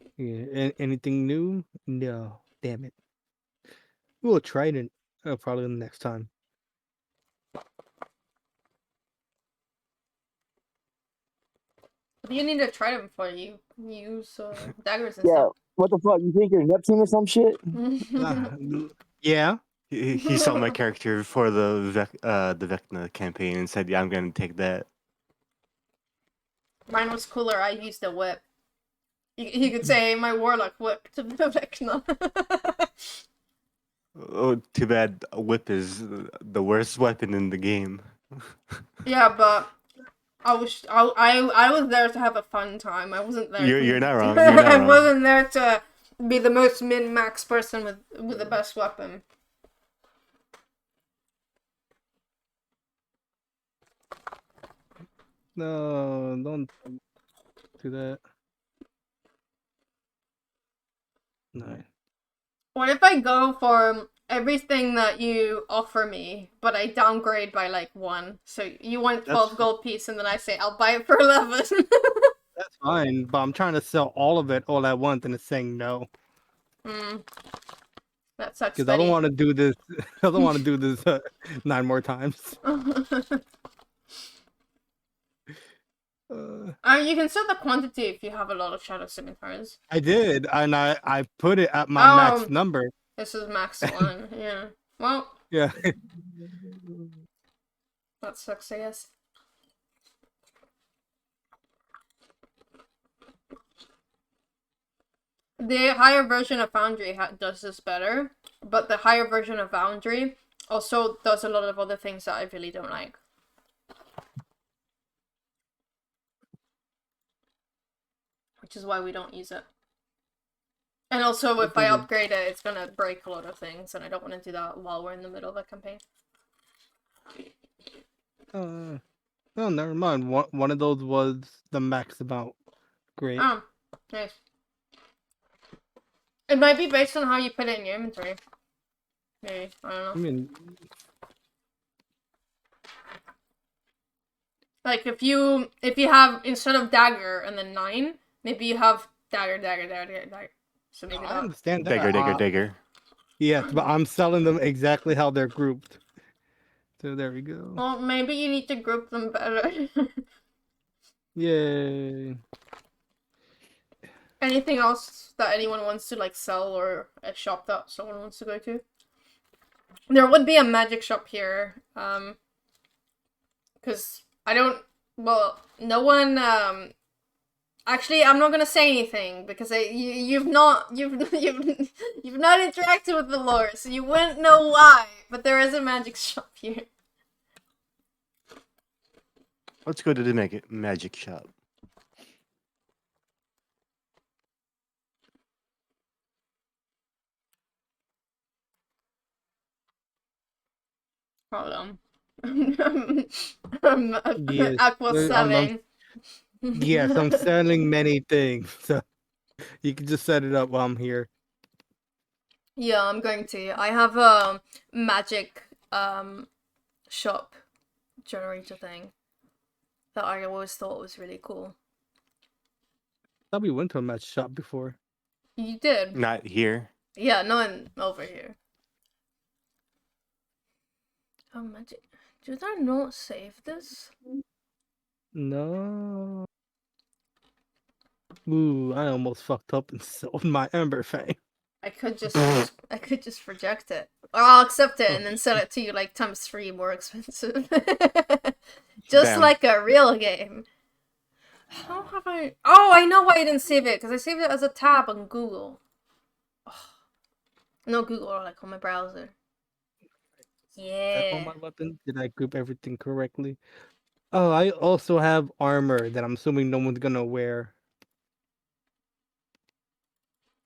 Anything new? No. Damn it. We'll try it probably the next time. But you need to try them before you use daggers and Yeah. stuff. What the fuck? You think you're Neptune or some shit? Yeah. He saw my character for the Vecna campaign and said, "Yeah, I'm gonna take that." Mine was cooler. I used a whip. You could say my warlock whip to the Vecna. Oh, too bad a whip is the worst weapon in the game. Yeah, but I was there to have a fun time. I wasn't there. You're not wrong. You're not I wrong. wasn't there to be the most min-max person with the best weapon. No, don't do that. No. What if I go for everything that you offer me, but I downgrade by like 1? So you want 12 gold piece, and then I say I'll buy it for 11. That's fine, but I'm trying to sell all of it all at once, and it's saying no. That sucks. Because I don't want to do this. I don't want to do this 9 more times. You can set the quantity if you have a lot of shadow scimitars. I did, and I put it at my max number. This is max 1. Yeah. Well. Yeah. That sucks, I guess. The higher version of Foundry does this better, but the higher version of Foundry also does a lot of other things that I really don't like. Which is why we don't use it. And also, if I upgrade it, it's gonna break a lot of things, and I don't want to do that while we're in the middle of a campaign. Oh, never mind. One of those was the max amount. Great. Oh, nice. It might be based on how you put it in your inventory. Maybe, I don't know. I mean, like if you have, instead of dagger and then 9, maybe you have dagger. So maybe I that. understand that. Dagger. Yes, but I'm selling them exactly how they're grouped. So there we go. Well, maybe you need to group them better. Yay. Anything else that anyone wants to like sell, or a shop that someone wants to go to? There would be a magic shop here, because I don't. Well, no one. Actually, I'm not gonna say anything because you've not interacted with the lore, so you wouldn't know why. But there is a magic shop here. Let's go to the magic shop. Hold on. Yes, Aqua selling. Yes, I'm selling many things, so you can just set it up while I'm here. Yeah, I'm going to. I have a magic shop generator thing that I always thought was really cool. I thought we went to a match shop before. You did? Not here. Yeah, no one over here. Oh, magic. Did I not save this? No. Ooh, I almost fucked up and sold my Ember Fang. I could just reject it. Or I'll accept it and then sell it to you like ×3 more expensive. Just Damn. like a real game. How have I... Oh, I know why I didn't save it. Because I saved it as a tab on Google. Oh. No, Google, like on my browser. Check on Yeah. my weapon. Did I group everything correctly? Oh, I also have armor that I'm assuming no one's gonna wear.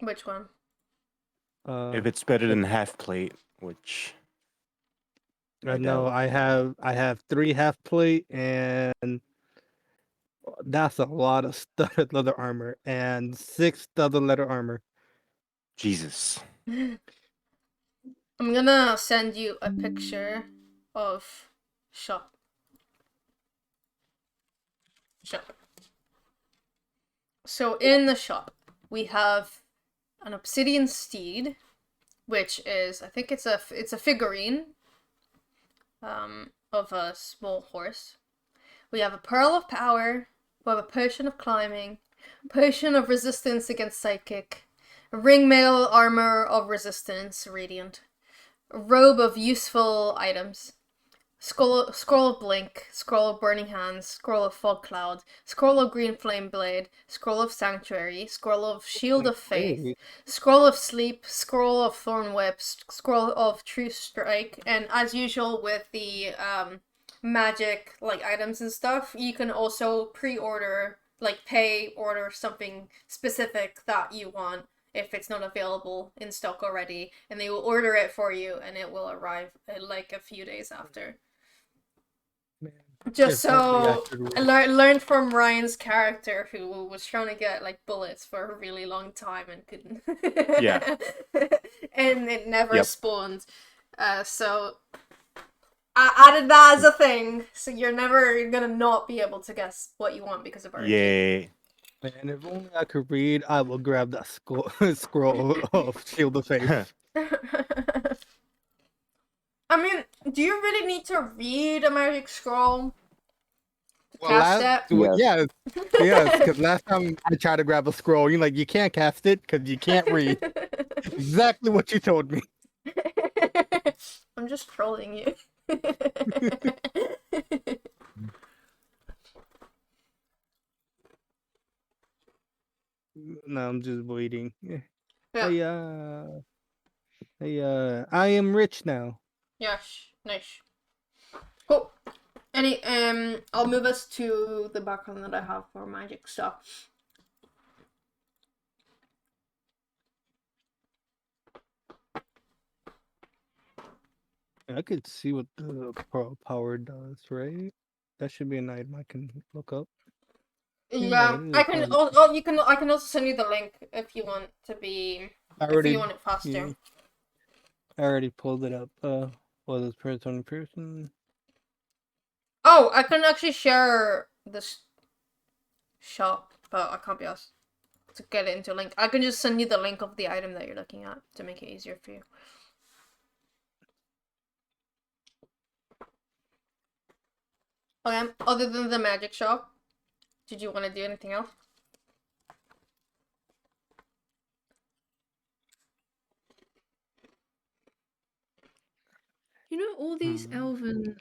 Which one? If it's better than half plate, which No, doubt. I have 3 half plate, and that's a lot of studded leather armor, and 6 studded leather armor. Jesus. I'm gonna send you a picture of shop. So in the shop, we have an obsidian steed, which is, I think it's a figurine of a small horse. We have a pearl of power. We have a potion of climbing, potion of resistance against psychic, a ringmail armor of resistance, radiant, a robe of useful items, scroll of blink, scroll of burning hands, scroll of fog cloud, scroll of green flame blade, scroll of sanctuary, scroll of shield of faith, scroll of sleep, scroll of thorn whips, scroll of true strike, and as usual with the magic like items and stuff, you can also pre-order, like order something specific that you want if it's not available in stock already, and they will order it for you and it will arrive like a few days after. Just so I learned from Ryan's character, who was trying to get like bullets for a really long time and couldn't. Yeah. And it never spawned. So I added that as a thing, so you're never gonna not be able to guess what you want because of RNG. Yay. Man, if only I could read, I will grab that scroll of Shield of Faith. I mean, do you really need to read a magic scroll to cast it? Yes, because last time I tried to grab a scroll, you're like, you can't cast it because you can't read. Exactly what you told me. I'm just trolling you. No, I'm just waiting. Yeah. I am rich now. Yes. Nice. Cool. I'll move us to the background that I have for magic stuff. I could see what the power does, right? That should be an item I can look up. Yeah, it is I can. I can also send you the link if you want to be. If you want it faster. Yeah, I already pulled it up. Was this person? Oh, I can actually share this shop, but I can't be asked to get it into a link. I can just send you the link of the item that you're looking at to make it easier for you. Okay, other than the magic shop, did you want to do anything else? You know all these elven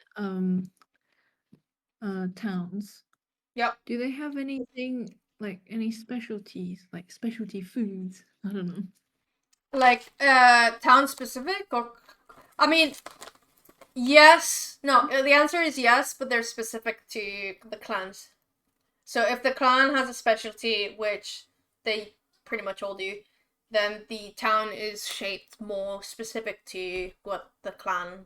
towns? Yep. Do they have anything like any specialties, like specialty foods? I don't know. Like town specific, or I mean, yes. No, the answer is yes, but they're specific to the clans. So if the clan has a specialty, which they pretty much all do, then the town is shaped more specific to what the clan,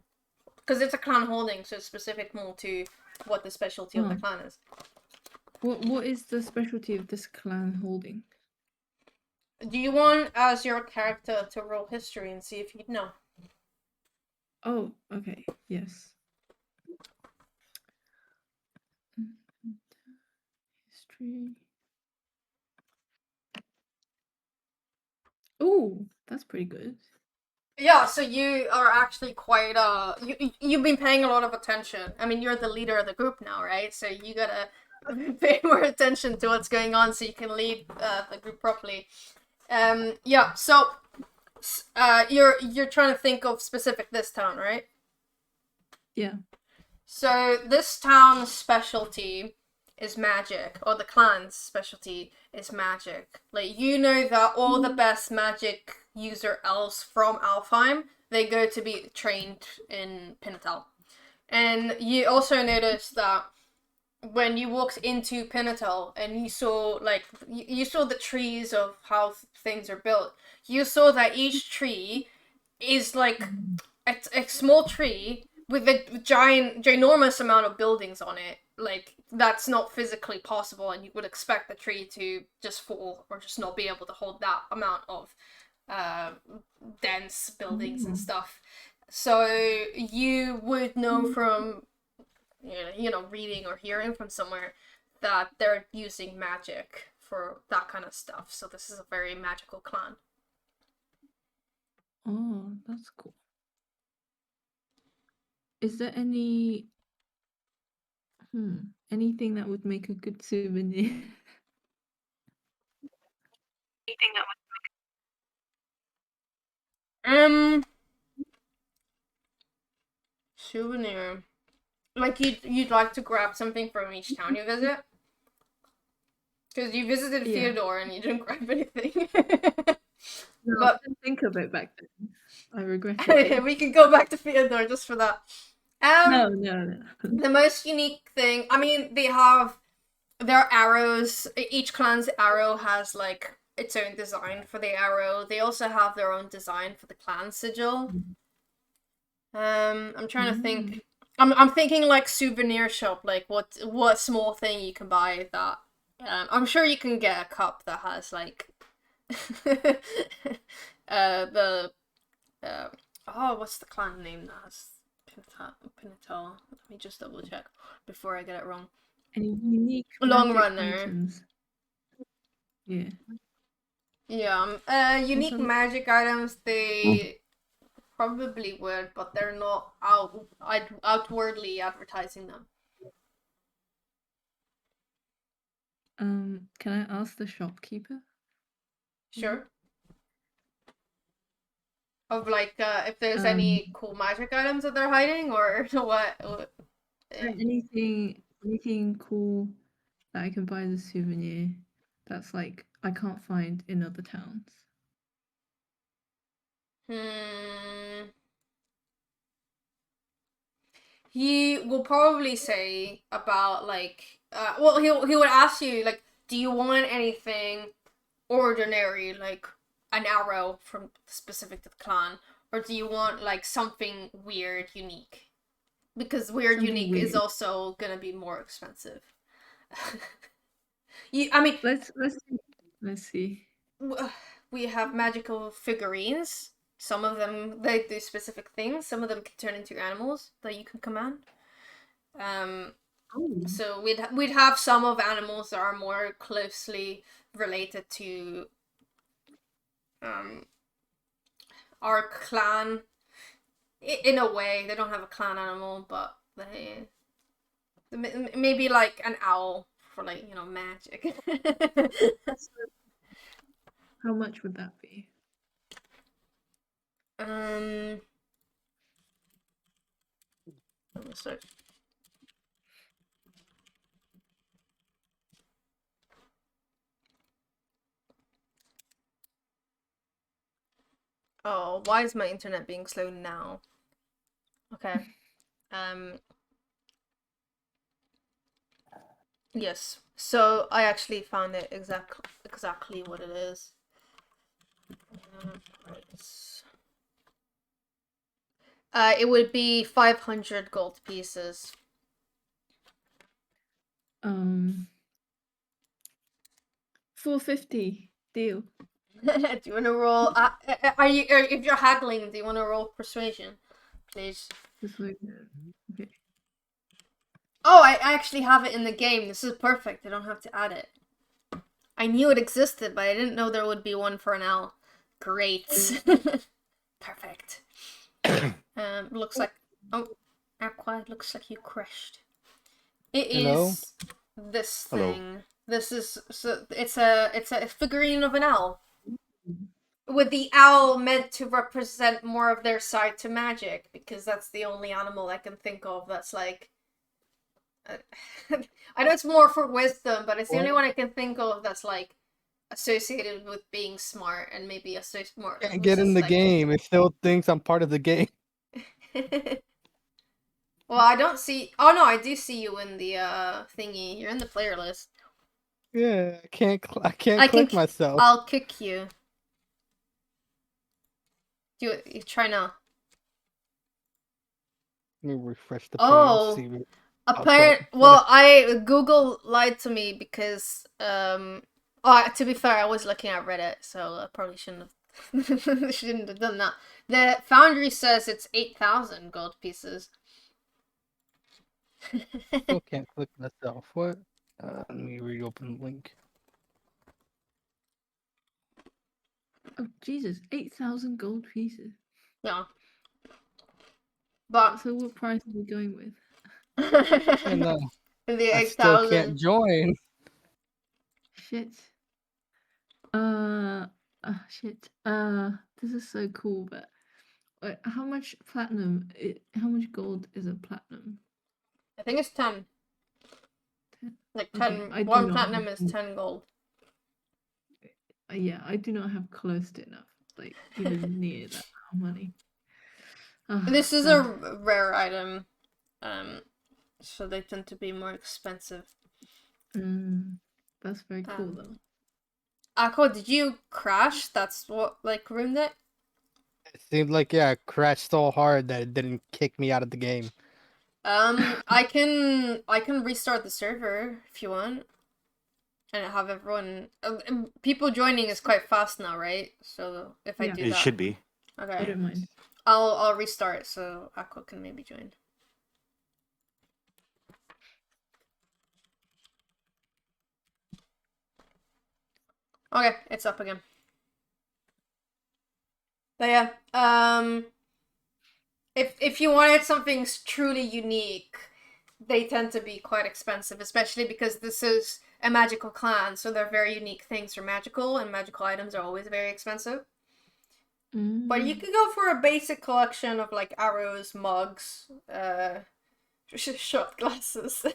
because it's a clan holding, so it's specific more to what the specialty of the clan is. What is the specialty of this clan holding? Do you want, as your character, to roll history and see if you know? Oh, okay, yes. History. Oh, that's pretty good. Yeah, so you are actually quite you've been paying a lot of attention. I mean, you're the leader of the group now, right? So you gotta pay more attention to what's going on so you can lead the group properly. Yeah, so you're trying to think of specific this town, right? Yeah. So this town's specialty is magic, or the clan's specialty is magic. Like, you know that all the best magic user elves from Alfheim, they go to be trained in Pinatel. And you also notice that when you walked into Pinatel and you saw you saw the trees of how things are built, you saw that each tree is like a small tree with a ginormous amount of buildings on it. Like, that's not physically possible, and you would expect the tree to just fall or just not be able to hold that amount of dense buildings and stuff. So you would know from reading or hearing from somewhere that they're using magic for that kind of stuff. So this is a very magical clan. Oh, that's cool. Is there anything that would make a good souvenir? Souvenir. Like, you'd like to grab something from each town you visit? Because you visited Theodore and you didn't grab anything. No, but I didn't think of it back then. I regret it. we can go back to Theodore just for that. No. The most unique thing, I mean, they have their arrows. Each clan's arrow has like its own design for the arrow. They also have their own design for the clan sigil. I'm trying to think. I'm thinking like souvenir shop, like what small thing you can buy that. I'm sure you can get a cup that has like what's the clan name that has Pinatel? Let me just double check before I get it wrong. Any unique Long magic runner. items? Yeah. Yeah. Unique magic items, they probably would, but they're not outwardly advertising them. Can I ask the shopkeeper? Sure. Of like, if there's any cool magic items that they're hiding, or what? Anything cool that I can buy as a souvenir that's like I can't find in other towns. He will probably say about like, well, he would ask you like, do you want anything ordinary, like an arrow from specific to the clan, or do you want like something weird, unique? Because weird, Something unique is weird. also gonna be more expensive. Let's see. We have magical figurines. Some of them they do specific things. Some of them can turn into animals that you can command. So we'd have some of animals that are more closely related to our clan. In a way, they don't have a clan animal, but they maybe like an owl for like magic. How much would that be? Let me search. Oh, why is my internet being slow now? Okay. Yes. So I actually found it exactly what it is. It would be 500 gold pieces. 450 deal. Do you want to roll? If you're haggling, do you want to roll persuasion, please? Persuasion. Okay. Oh, I actually have it in the game. This is perfect. I don't have to add it. I knew it existed, but I didn't know there would be one for an owl. Great. Perfect. Looks like... Oh, Aqua, looks like you crashed. It Hello? is this Hello. thing. This is... So it's a figurine of an owl. With the owl meant to represent more of their side to magic, because that's the only animal I can think of that's like... I know it's more for wisdom, but it's the only one I can think of that's like associated with being smart and maybe associated more. Can't get in the game. It still thinks I'm part of the game. Well, I don't see. Oh no, I do see you in the thingy. You're in the player list. Yeah, I can't click myself. I'll kick you. You try now. Let me refresh the Oh. page. See Google lied to me because to be fair, I was looking at Reddit, so I probably shouldn't have done that. The Foundry says it's 8,000 gold pieces. Still can't click myself. What? Let me reopen the link. Oh Jesus, 8,000 gold pieces. Yeah. But So what price are we going with? I know. The I still 8,000. can't join. Shit. Shit. This is so cool, but wait, how much platinum? How much gold is a platinum? I think it's 10. 10. Like Okay, 10. One platinum is 10 gold. Yeah, I do not have close to enough, like even near that money. This is a rare item, so they tend to be more expensive. That's very cool though. Aqua, did you crash? That's what ruined it? It seemed like I crashed so hard that it didn't kick me out of the game. I can restart the server if you want, and have everyone. People joining is quite fast now, right? So if I do that, it should be. Okay. I don't mind. I'll restart so Aqua can maybe join. Okay, it's up again. But yeah, if you wanted something truly unique, they tend to be quite expensive, especially because this is a magical clan, so they're very unique things are magical, and magical items are always very expensive. But you could go for a basic collection of like arrows, mugs, shot glasses.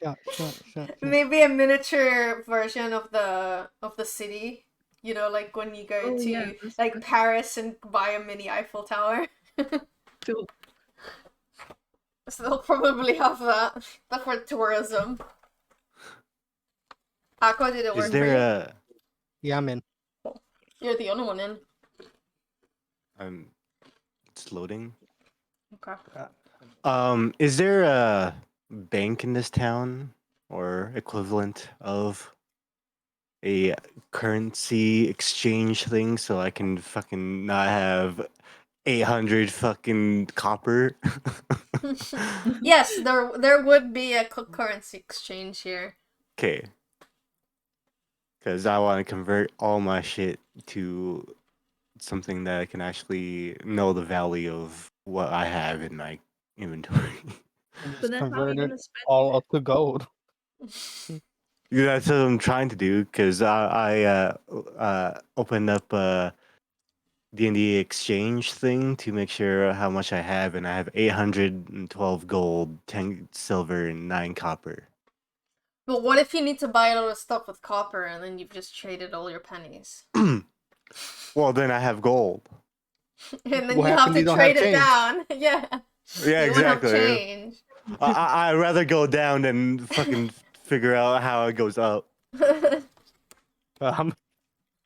Shut. Maybe a miniature version of the city. You know, like when you go Oh, to yeah, that's like good. Paris and buy a mini Eiffel Tower. Sure. So they'll probably have that. But for tourism. Aqua, did it Is work there for you? a Yeah, I'm in. You're the only one in. it's loading. Okay. Is there a bank in this town or equivalent of a currency exchange thing so I can fucking not have 800 fucking copper? Yes, there would be a currency exchange here. Okay. Because I want to convert all my shit to something that I can actually know the value of what I have in my inventory. And But just then how are convert you it gonna spend all it? up to gold. Yeah, that's what I'm trying to do because I opened up a D&D exchange thing to make sure how much I have, and I have 812 gold, 10 silver, and 9 copper. But what if you need to buy a lot of stuff with copper and then you've just traded all your pennies? Well, then I have gold. And then What you have happened to you don't have trade it change? down. Yeah. Yeah, You won't have exactly. change. I'd rather go down than fucking figure out how it goes up.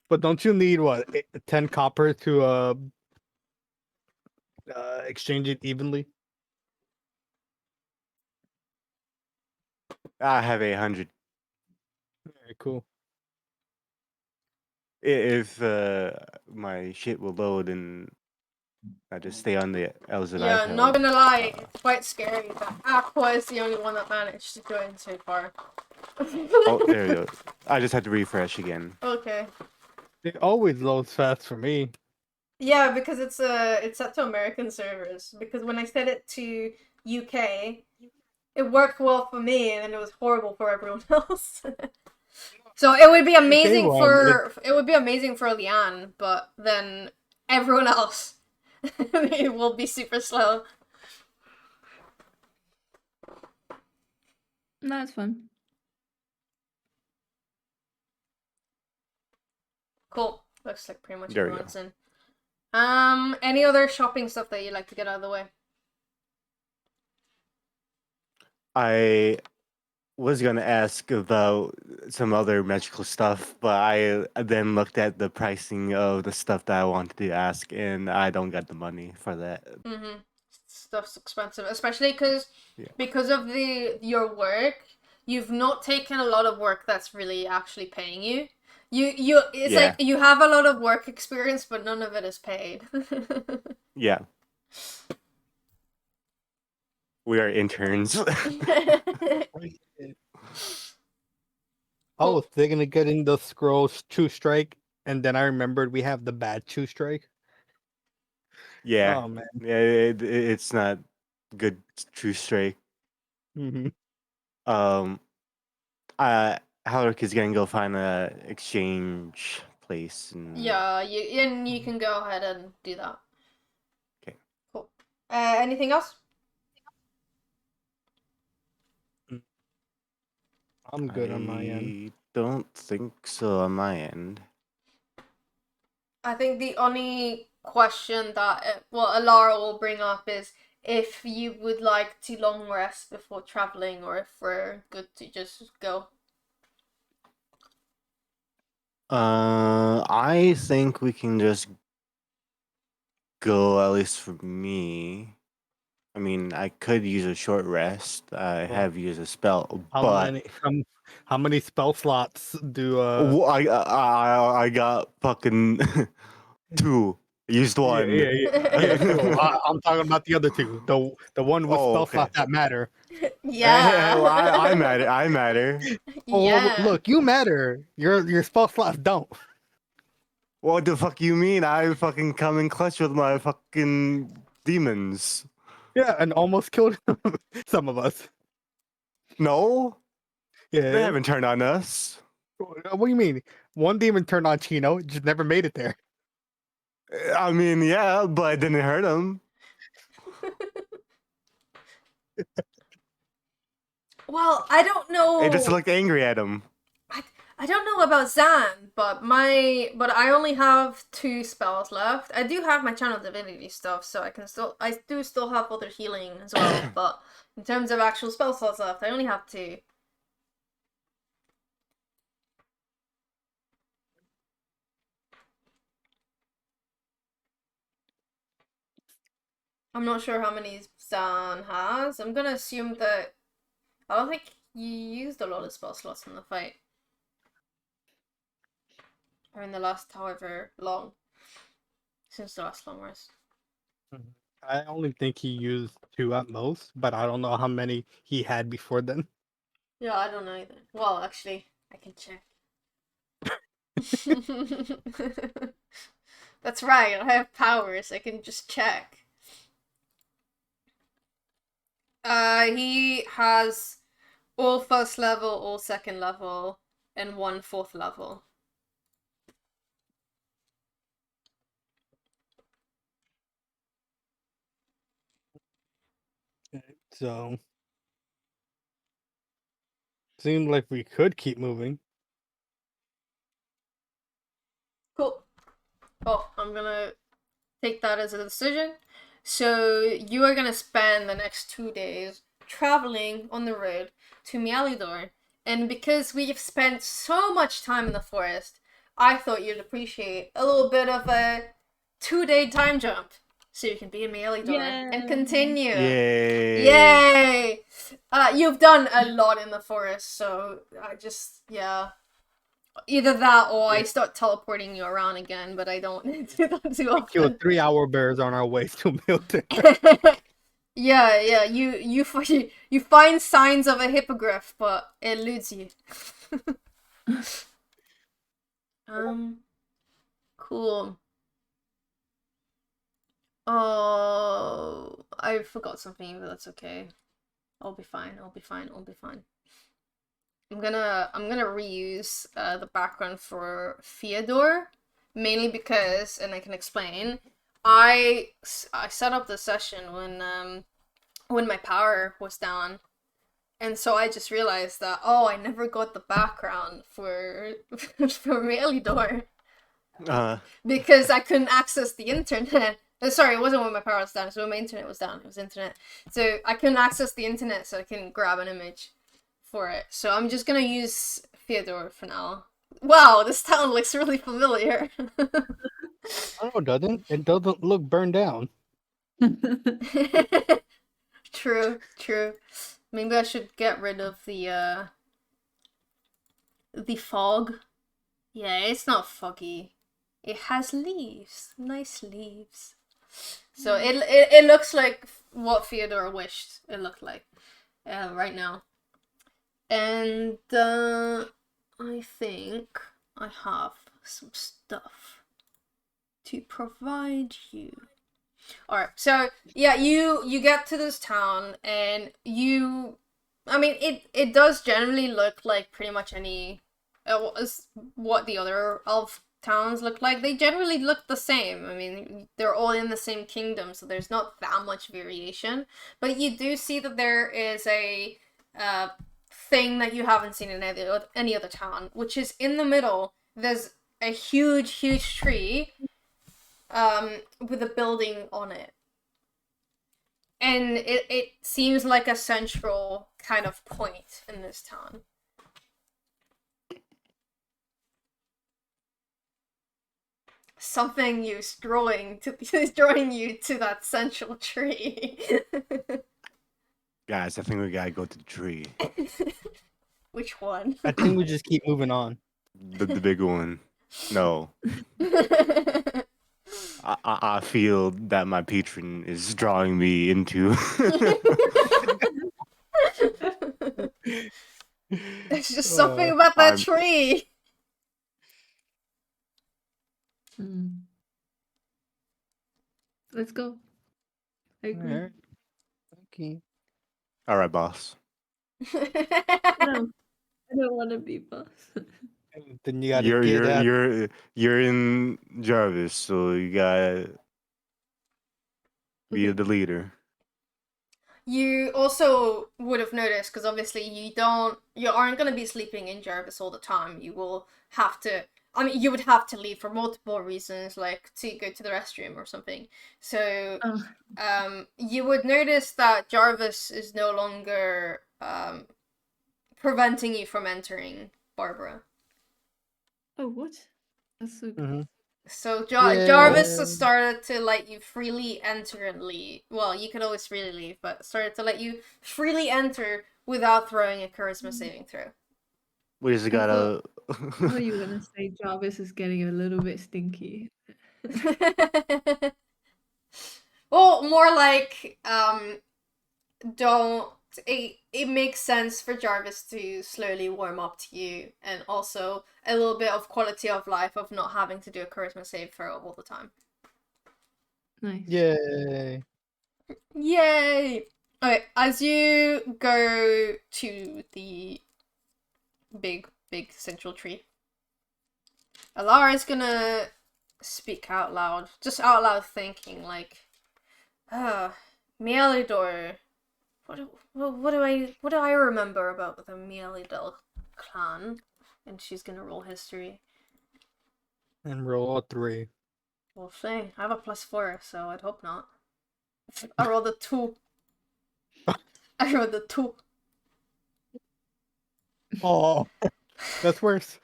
But don't you need what 10 copper to exchange it evenly? I have 800. Very cool. If my shit will load and I just stay on the Elves of Yeah, Alfheim, not gonna lie, it's quite scary that Aqua is the only one that managed to join so far. Oh, there we go. I just had to refresh again. Okay. It always loads fast for me. Yeah, because it's set to American servers. Because when I set it to UK, it worked well for me, and then it was horrible for everyone else. So it would be amazing it would be amazing for Leanne, but then everyone else it will be super slow. No, it's fun. Cool. Looks like pretty much There we go. everyone's in. Any other shopping stuff that you'd like to get out of the way? I was gonna ask about some other magical stuff, but I then looked at the pricing of the stuff that I wanted to ask, and I don't got the money for that. Mm-hmm. Stuff's expensive, especially Yeah. because of your work. You've not taken a lot of work that's really actually paying you. It's Yeah. like you have a lot of work experience, but none of it is paid. Yeah. We are interns. I was thinking of getting the scrolls True Strike, and then I remembered we have the bad True Strike. Yeah. Oh man. Yeah, it's not good true strike. Mm-hmm. Halreak is gonna go find a exchange place and Yeah, you can go ahead and do that. Okay. Cool. Anything else? I'm good on my end. I don't think so on my end. I think the only question that Elara will bring up is if you would like to long rest before traveling, or if we're good to just go. I think we can just go, at least for me. I mean, I could use a short rest. I Well, have used a spell, How but many how many spell slots do I got fucking 2. Used one. yeah, cool. I'm talking about the other two. The one with Oh, spell okay. slots that matter. Yeah. Well, I matter. I matter. Oh, Yeah. look, you matter. Your spell slots don't. What the fuck you mean? I fucking come in clutch with my fucking demons. Yeah, and almost killed some of us. No, they Yeah. haven't turned on us. What do you mean? One demon turned on Chino, just never made it there. I mean, yeah, but it didn't hurt him. Well, I don't know. It just looked angry at him. I don't know about Zan, but I only have 2 spells left. I do have my channel divinity stuff, so I do still have other healing as well. But in terms of actual spell slots left, I only have 2. I'm not sure how many Zan has. I'm gonna assume that I don't think you used a lot of spell slots in the fight. Or in the last however long. Since the last long rest. I only think he used 2 at most, but I don't know how many he had before then. Yeah, I don't know either. Well, actually, I can check. That's right, I have powers, I can just check. He has all 1st level, all 2nd level, and 1 4th level. So seems like we could keep moving. Cool. Oh, I'm gonna take that as a decision. So you are gonna spend the next 2 days traveling on the road to Mialidor. And because we've spent so much time in the forest, I thought you'd appreciate a little bit of a 2-day time jump. So you can be in Mialidor and continue. Yay! Yay! You've done a lot in the forest, so I just, yeah. Either that or I start teleporting you around again, but I don't do that too often. Killed 3 hour bears on our way to Milton. Yeah, you find signs of a hippogriff, but it eludes you. Cool. Oh, I forgot something, but that's okay. I'll be fine. I'll be fine. I'm gonna reuse the background for Theodore, mainly because, and I can explain, I set up the session when my power was down, and so I just realized that I never got the background for Melidor because I couldn't access the internet. Sorry, it wasn't when my power was down. So when my internet was down, it was internet. So I couldn't access the internet, so I couldn't grab an image for it. So I'm just gonna use Theodore for now. Wow, this town looks really familiar. Oh, it doesn't. It doesn't look burned down. True. Maybe I should get rid of the fog. Yeah, it's not foggy. It has leaves. Nice leaves. So it looks like what Theodore wished it looked like right now. And I think I have some stuff to provide you. Alright, so yeah, you get to this town and it does generally look like pretty much any what the other elf towns look like. They generally look the same. I mean, they're all in the same kingdom, so there's not that much variation. But you do see that there is a thing that you haven't seen in any other town, which is in the middle. There's a huge tree with a building on it. And it seems like a central kind of point in this town. Something is drawing you to that central tree. Guys, I think we gotta go to the tree. Which one? I think we just keep moving on. The big one. No. I feel that my patron is drawing me into. There's just something about that tree. Let's go. I agree. Alright. Okay. All right, boss. No, I don't want to be boss. Then you gotta get out. You're in Jarvis, so you gotta be the leader. you also would have noticed, because obviously you aren't going to be sleeping in Jarvis all the time. You will have to, I mean, you would have to leave for multiple reasons, like to go to the restroom or something. So, you would notice that Jarvis is no longer preventing you from entering Barbara. Oh, what? That's so good. Mm-hmm. So Yay. Jarvis has started to let you freely enter and leave. Well, you could always freely leave, but started to let you freely enter without throwing a charisma saving throw. We just gotta. I thought you were gonna say Jarvis is getting a little bit stinky. Well, more like don't. It makes sense for Jarvis to slowly warm up to you, and also a little bit of quality of life of not having to do a charisma save throw all the time. Nice. Yay. Yay! Okay, as you go to the big central tree, Elara's gonna speak out loud, just out loud thinking, like, Mealidor. What do I remember about the Mealidor clan? And she's gonna roll history. And roll a 3. We'll see. I have a +4, so I'd hope not. I rolled a 2. I rolled a 2. Oh, that's worse.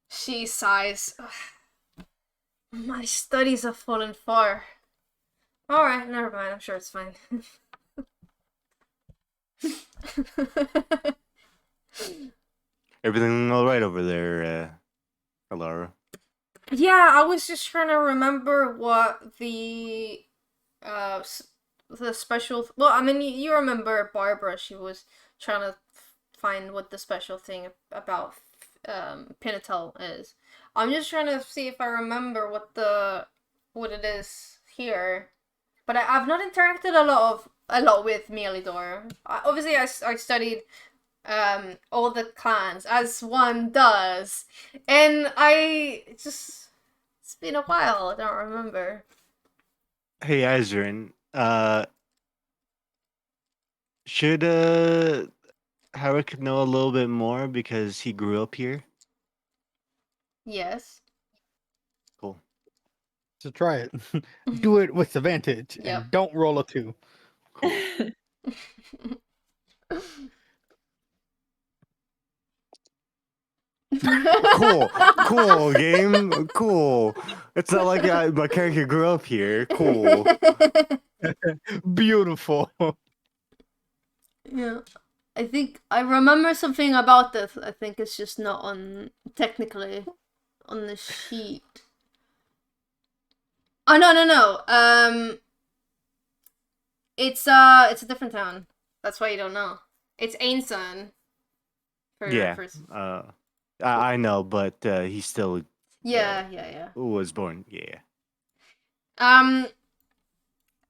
She sighs. My studies have fallen far. Alright, never mind. I'm sure it's fine. Everything all right over there, Elara? Yeah, I was just trying to remember what the special. Well, I mean, you remember Barbara? She was trying to find what the special thing about Pinatel is. I'm just trying to see if I remember what it is here. But I've not interacted a lot with Mealidor. Obviously, I studied all the clans as one does, and it's been a while. I don't remember. Hey, Azrin. Should Halreak know a little bit more because he grew up here? Yes. Cool. So try it. Do it with advantage. Yep. And don't roll a 2. Cool. Cool game. Cool. It's not like my character grew up here. Cool. Beautiful. Yeah. I think I remember something about this. I think it's just not technically on the sheet. Oh no. It's a different town. That's why you don't know. It's Ainson. Yeah. I know, but he still Yeah. was born. Yeah.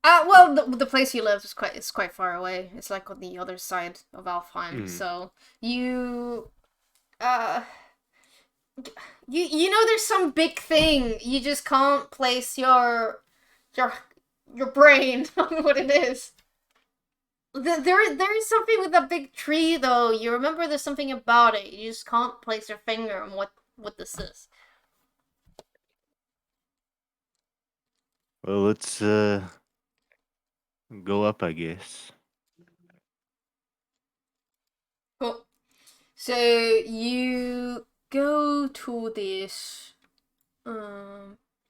Well, the place you live is quite far away. It's like on the other side of Alfheim. So you there's some big thing. You just can't place your brain on what it is. There is something with that big tree though. You remember there's something about it. You just can't place your finger on what this is. Well, let's go up, I guess. Cool. So you go to this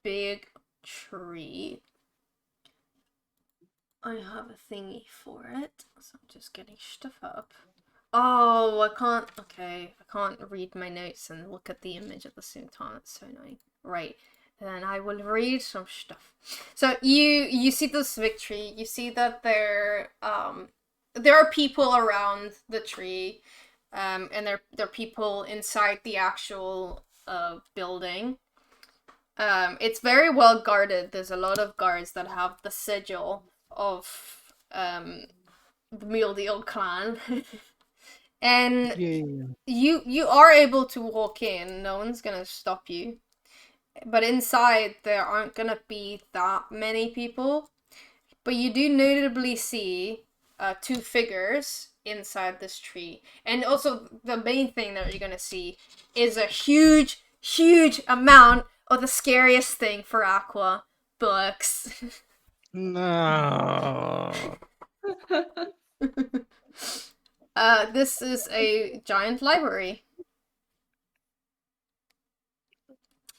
big tree. I have a thingy for it, so I'm just getting stuff up. Oh, I can't read my notes and look at the image at the same time. It's so annoying. Right. Then I will read some stuff. So you see this victory. You see that there are people around the tree, and there are people inside the actual building. It's very well guarded. There's a lot of guards that have the sigil of the Mealidor clan. And you are able to walk in. No one's gonna stop you. But inside, there aren't gonna be that many people. But you do notably see two figures inside this tree. And also the main thing that you're gonna see is a huge amount of the scariest thing for Aqua, books. No. This is a giant library.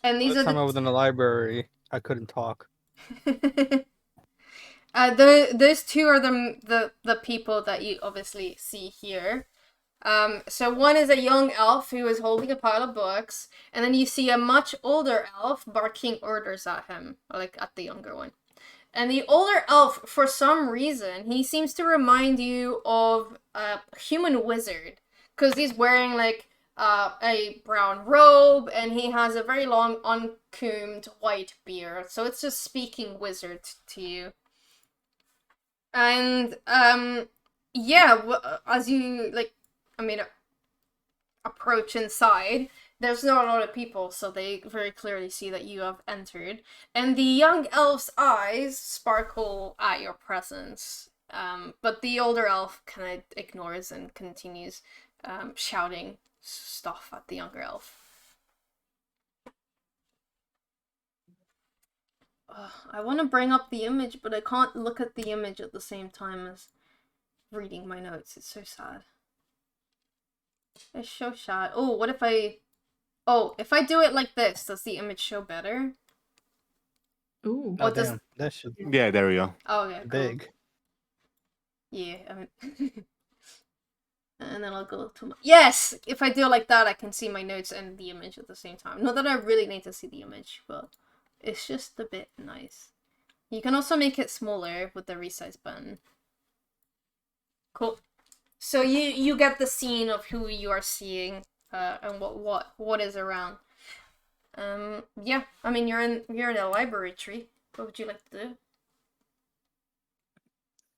And these Last are time I was in the library, I couldn't talk. those two are the people that you obviously see here. So one is a young elf who is holding a pile of books, and then you see a much older elf barking orders at him, like at the younger one. And the older elf, for some reason, he seems to remind you of a human wizard, because he's wearing like a brown robe, and he has a very long, uncombed white beard. So it's just speaking wizard to you. And yeah, as you approach inside, there's not a lot of people, so they very clearly see that you have entered. And the young elf's eyes sparkle at your presence. But the older elf kind of ignores and continues shouting stuff at the younger elf. I want to bring up the image, but I can't look at the image at the same time as reading my notes. It's so sad. It's so sad. Oh, what if I... Oh, if I do it like this, does the image show better? Ooh. Oh, What does... damn. That should be Yeah, there we go. Oh, okay, cool. big. Yeah, I mean... And then I'll go to my... Yes! If I do it like that, I can see my notes and the image at the same time. Not that I really need to see the image, but it's just a bit nice. You can also make it smaller with the resize button. Cool. So you get the scene of who you are seeing, and what is around. Yeah, I mean you're in a library tree. What would you like to do?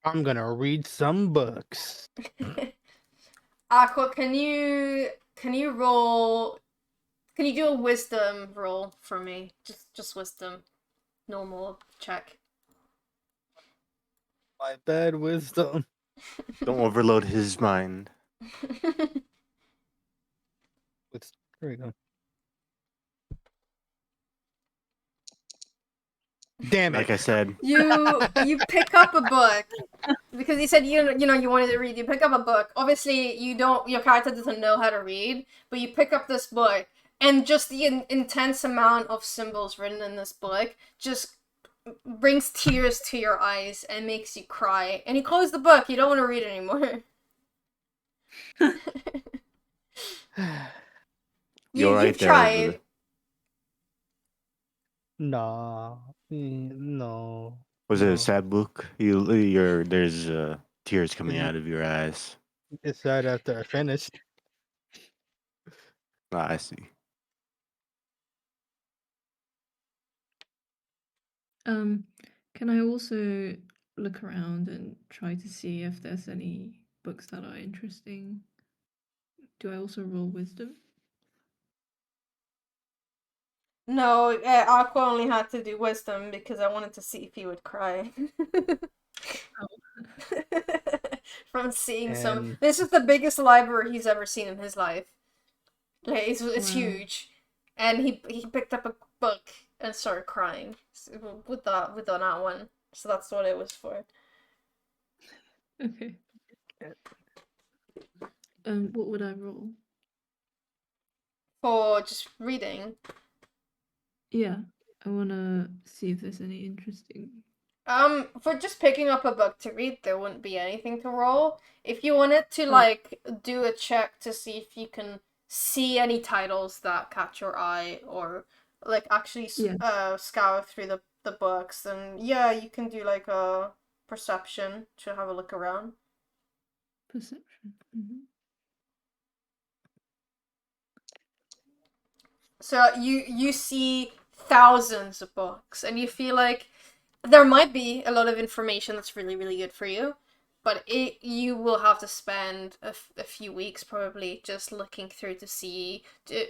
I'm gonna read some books. Aqua, can you roll? Can you do a wisdom roll for me? Just wisdom, normal check. My bad wisdom. Don't overload his mind. There we go. Damn it! Like I said, You pick up a book because you said you wanted to read. You pick up a book. Obviously, your character doesn't know how to read, but you pick up this book, and just the intense amount of symbols written in this book just brings tears to your eyes and makes you cry. And you close the book. You don't want to read anymore. You're right You've there. tried. Nah. No. Was it no. a sad book? There's tears coming out of your eyes. It's right after I finished. Ah, I see. Can I also look around and try to see if there's any books that are interesting? Do I also roll wisdom? No, Aqua only had to do wisdom because I wanted to see if he would cry. From seeing some. And- This is the biggest library he's ever seen in his life. Like, it's Wow. huge, and he picked up a book and started crying with that one. So that's what it was for. Okay. What would I roll? For just reading. Yeah, I want to see if there's any interesting. For just picking up a book to read, there wouldn't be anything to roll. If you wanted to, like, do a check to see if you can see any titles that catch your eye, or, like, actually scour through the books, then, yeah, you can do, like, a perception to have a look around. Perception. Mm-hmm. So you see thousands of books, and you feel like there might be a lot of information that's really, really good for you. but you will have to spend a few weeks probably just looking through to see,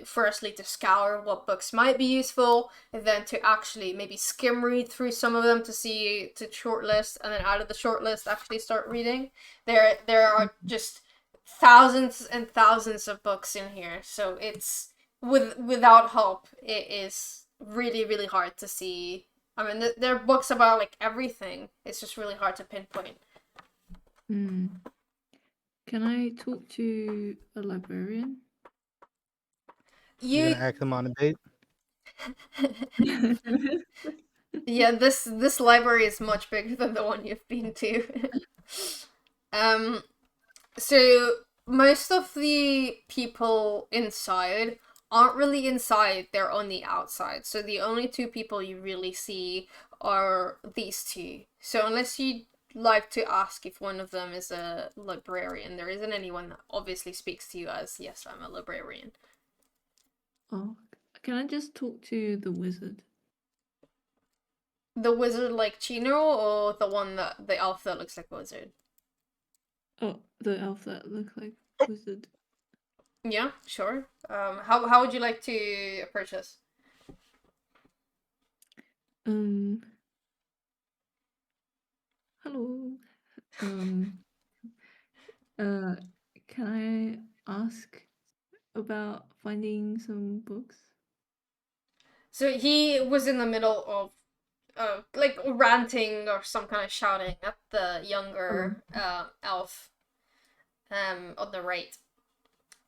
firstly to scour what books might be useful, and then to actually maybe skim read through some of them to shortlist, and then out of the shortlist actually start reading. There are just thousands and thousands of books in here, so it's without help it is really, really hard to see. I mean, there are books about like everything. It's just really hard to pinpoint. Can I talk to a librarian? You're gonna ask them on a date? Yeah, this library is much bigger than the one you've been to. So most of the people inside aren't really inside, they're on the outside. So the only two people you really see are these two. So unless you'd like to ask if one of them is a librarian, there isn't anyone that obviously speaks to you as, yes, I'm a librarian. Oh, can I just talk to the wizard? The wizard like Chino, or the elf that looks like a wizard? Oh, the elf that looks like wizard. Yeah, sure. How would you like to approach this? Hello. Can I ask about finding some books? So he was in the middle of like ranting or some kind of shouting at the younger elf on the right.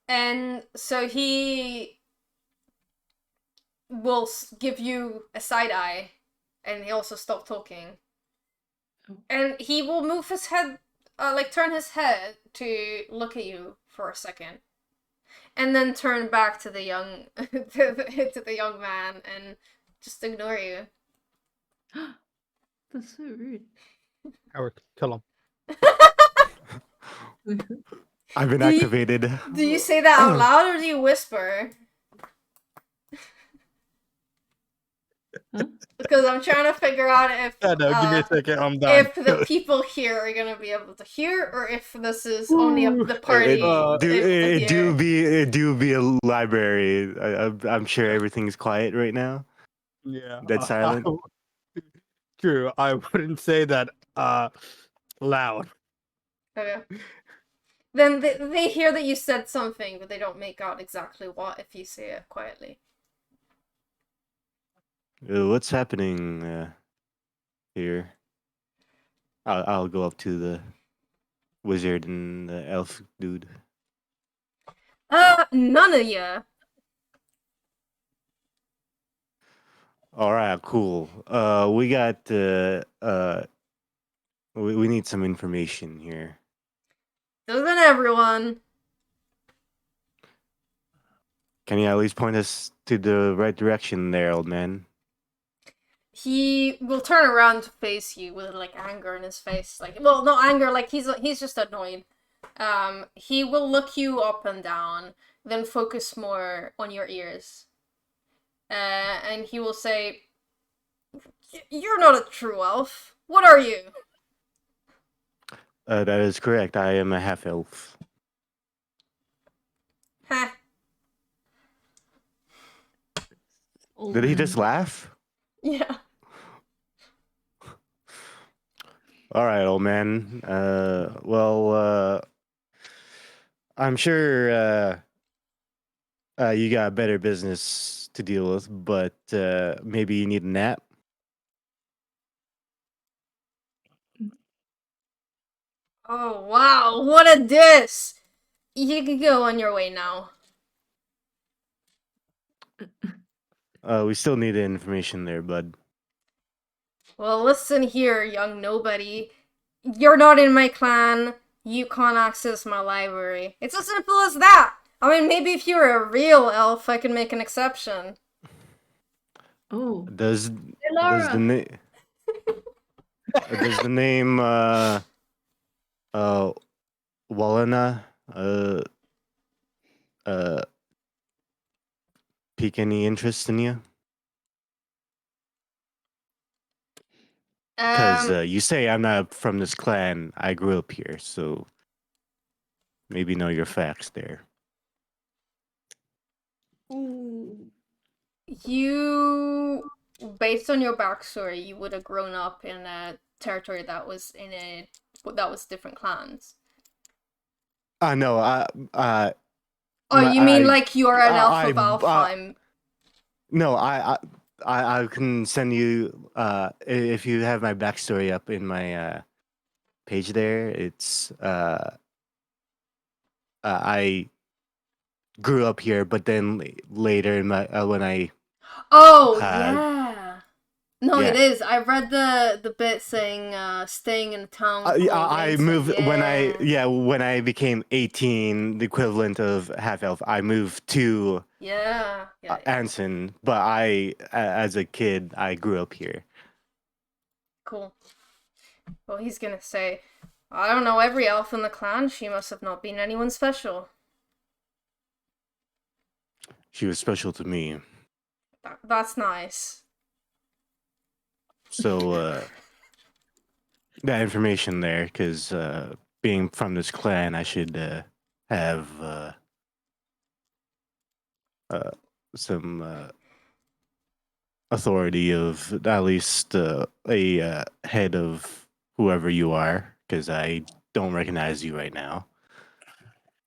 And so he will give you a side eye, and he also stop talking. Oh. And he will move his head, like turn his head to look at you for a second, and then turn back to the young to the young man and just ignore you. That's so rude. Halreak, kill him. I've been Do you- activated. Do you say that out loud or do you whisper? Huh? Because I'm trying to figure out if Yeah, no, give me a second. I'm done. if the people here are gonna be able to hear, or if this is only the party able to hear. It do be a library. I'm sure everything's quiet right now. Yeah. Dead silent. True. I wouldn't say that loud. Okay. Then they hear that you said something, but they don't make out exactly what if you say it quietly. What's happening here? I'll go up to the wizard and the elf dude. None of ya. All right, cool. We got we need some information here. Doesn't everyone? Can you at least point us to the right direction there, old man? He will turn around to face you with like anger in his face, like, well, no anger, like he's just annoyed. He will look you up and down, then focus more on your ears. And he will say, "You're not a true elf. What are you?" That is correct. I am a half elf. Heh. Old Did he man. just laugh? Yeah. All right, old man. Well, I'm sure you got better business to deal with, but maybe you need a nap. Oh wow, what a diss! You can go on your way now. We still need the information there, bud. Well, listen here, young nobody. You're not in my clan. You can't access my library. It's as simple as that. I mean, maybe if you were a real elf, I could make an exception. Oh, Does Elara. the name does the name Walena pique any interest in you? Because you say I'm not from this clan. I grew up here, so maybe know your facts there. Ooh. You, based on your backstory, you would have grown up in a territory that was different clans. No, Oh, you mean like you're an elf I- of Alfheim? no, I can send you if you have my backstory up in my page there. It's I grew up here, but then later in my when I Oh, had yeah. No, yeah. it is. I read the bit saying staying in the town with Yeah, no I winter. moved when I became 18, the equivalent of half elf. I moved to Yeah. Anson, but as a kid, I grew up here. Cool. Well, he's gonna say, I don't know every elf in the clan. She must have not been anyone special. She was special to me. That's nice. So that information there, because being from this clan, I should have some authority of at least a head of whoever you are, because I don't recognize you right now.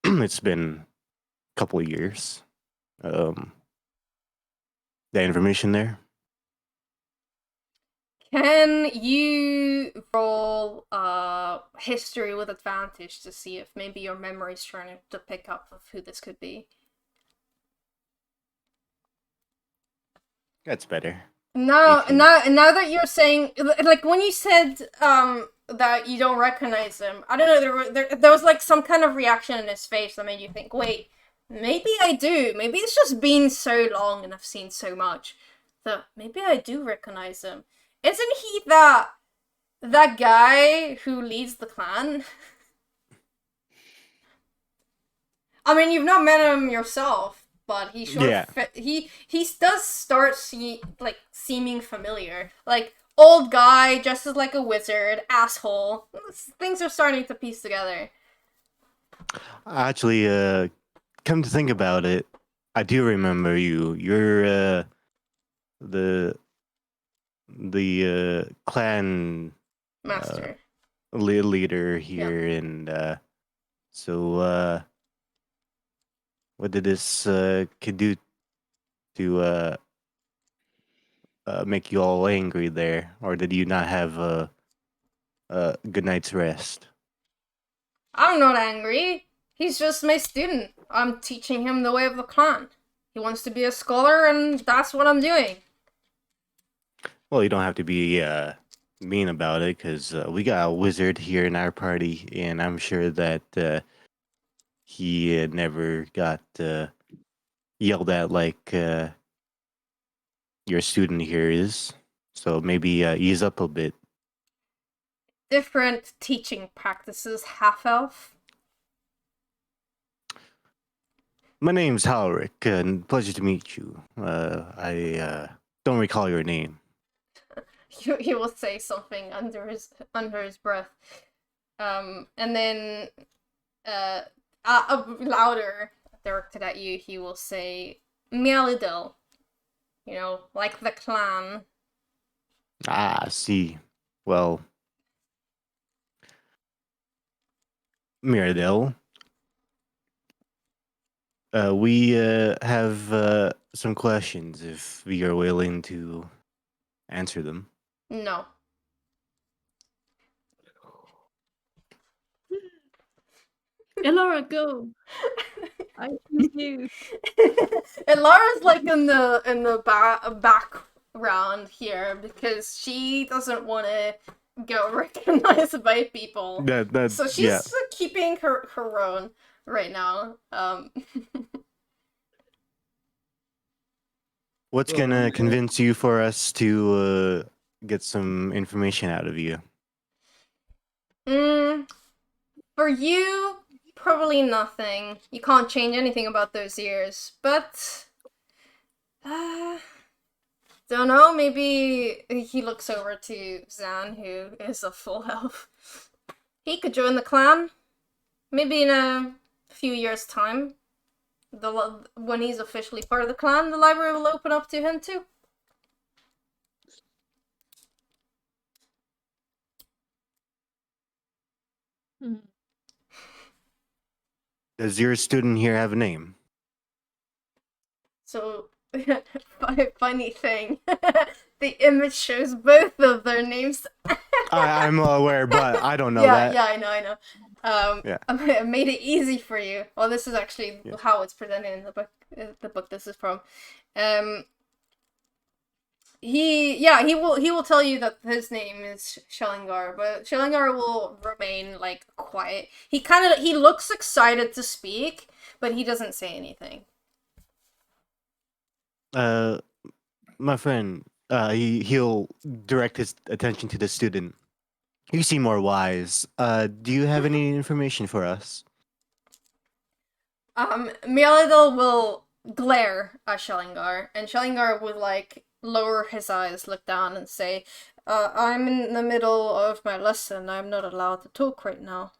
It's been a couple of years. The information there. Can you roll history with advantage to see if maybe your memory's trying to pick up of who this could be? That's better. No, 18. now that you're saying, like when you said that you don't recognize him, I don't know, there was like some kind of reaction in his face that made you think, wait, maybe I do. Maybe it's just been so long and I've seen so much that maybe I do recognize him. Isn't he that guy who leads the clan? I mean, you've not met him yourself, but he sure Yeah. he does start seeming familiar. Like old guy dressed as like a wizard, asshole. Things are starting to piece together. Actually, come to think about it, I do remember you. You're the clan Master. leader here, and so what did this kid do to make you all angry there, or did you not have a good night's rest? I'm not angry. He's just my student. I'm teaching him the way of the clan. He wants to be a scholar, and that's what I'm doing. Well, you don't have to be mean about it, because we got a wizard here in our party, and I'm sure that he never got yelled at like your student here is. So maybe ease up a bit. Different teaching practices, half-elf. My name's Halreak, and pleasure to meet you. I don't recall your name. He will say something under his breath, and then louder directed at you, he will say Mialidil. You know, like the clan. Ah, see. Well, Mirabelle, we have some questions if we are willing to answer them. No. Elara, go. I choose you. And Lara's like in the background here because she doesn't want to get recognized by people. So she's yeah. keeping her own right now. What's gonna convince you for us to get some information out of you? For you, probably nothing. You can't change anything about those ears, but Don't know, maybe he looks over to Zan, who is a full elf. He could join the clan. Maybe in a few years' time. When he's officially part of the clan, the library will open up to him too. Hmm. Does your student here have a name? So, funny thing, the image shows both of their names. I'm aware, but I don't know yeah, that. Yeah, I know. Yeah. I made it easy for you. Well, this is actually how it's presented in the book. The book this is from. He will tell you that his name is Shellingar, but Shellingar will remain like quiet. He looks excited to speak, but he doesn't say anything. My friend, he'll direct his attention to the student. You seem more wise. Do you have any information for us? Mialidil will glare at Shellingar, and Shellingar would like lower his eyes, look down, and say, I'm in the middle of my lesson. I'm not allowed to talk right now.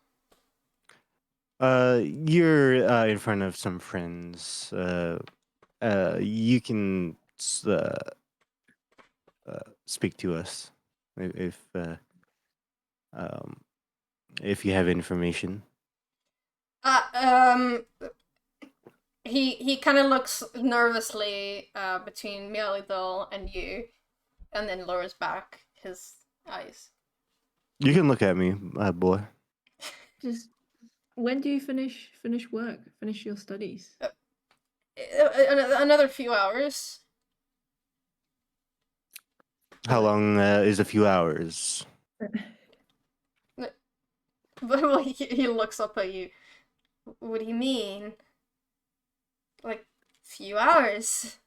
You're in front of some friends. You can speak to us if you have information. He kind of looks nervously between Mialidil and you, and then lowers back his eyes. You can look at me, boy. Just when do you finish work? Finish your studies? Another few hours. How long is a few hours? Well, he looks up at you. What do you mean? Like, few hours?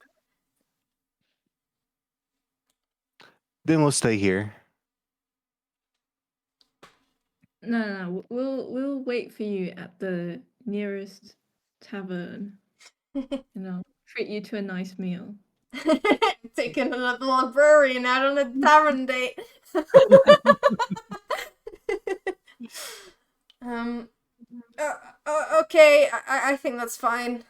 Then we'll stay here. No, we'll wait for you at the nearest tavern. And I'll treat you to a nice meal. Taking another librarian out on a tavern date. Okay, I think that's fine.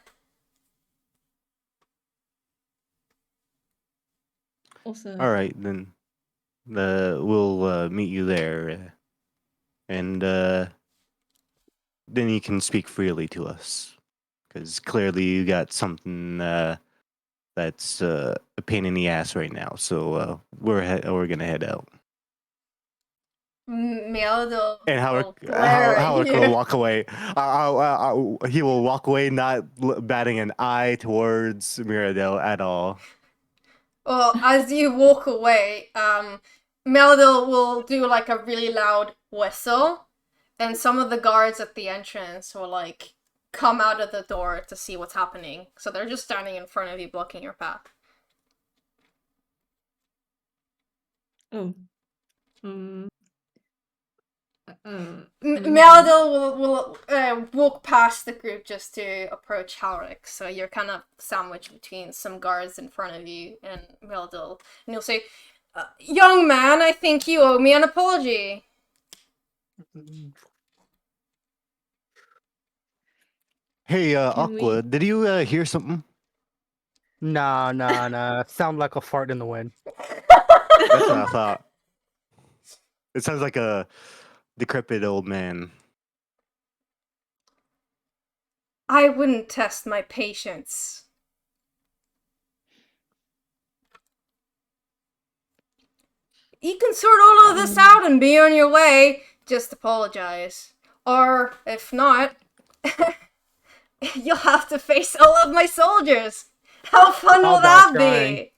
Also, All right, then. We'll meet you there, and then you can speak freely to us, because clearly you got something that's a pain in the ass right now. So we're gonna head out. Mialidil And Halreak will walk away. He will walk away, not batting an eye towards Miradel at all. Well, as you walk away, Mialidil will do like a really loud whistle, and some of the guards at the entrance will like come out of the door to see what's happening. So they're just standing in front of you, blocking your path. oh. Mialidil will walk past the group just to approach Halreak, so you're kind of sandwiched between some guards in front of you and Mialidil. And he'll say, young man, I think you owe me an apology. Hey, Aqua, did you hear something? Nah. Sound like a fart in the wind. That's what I thought. It sounds like a decrepit old man. I wouldn't test my patience. You can sort all of this out and be on your way. Just apologize. Or, if not, you'll have to face all of my soldiers. How fun will that be?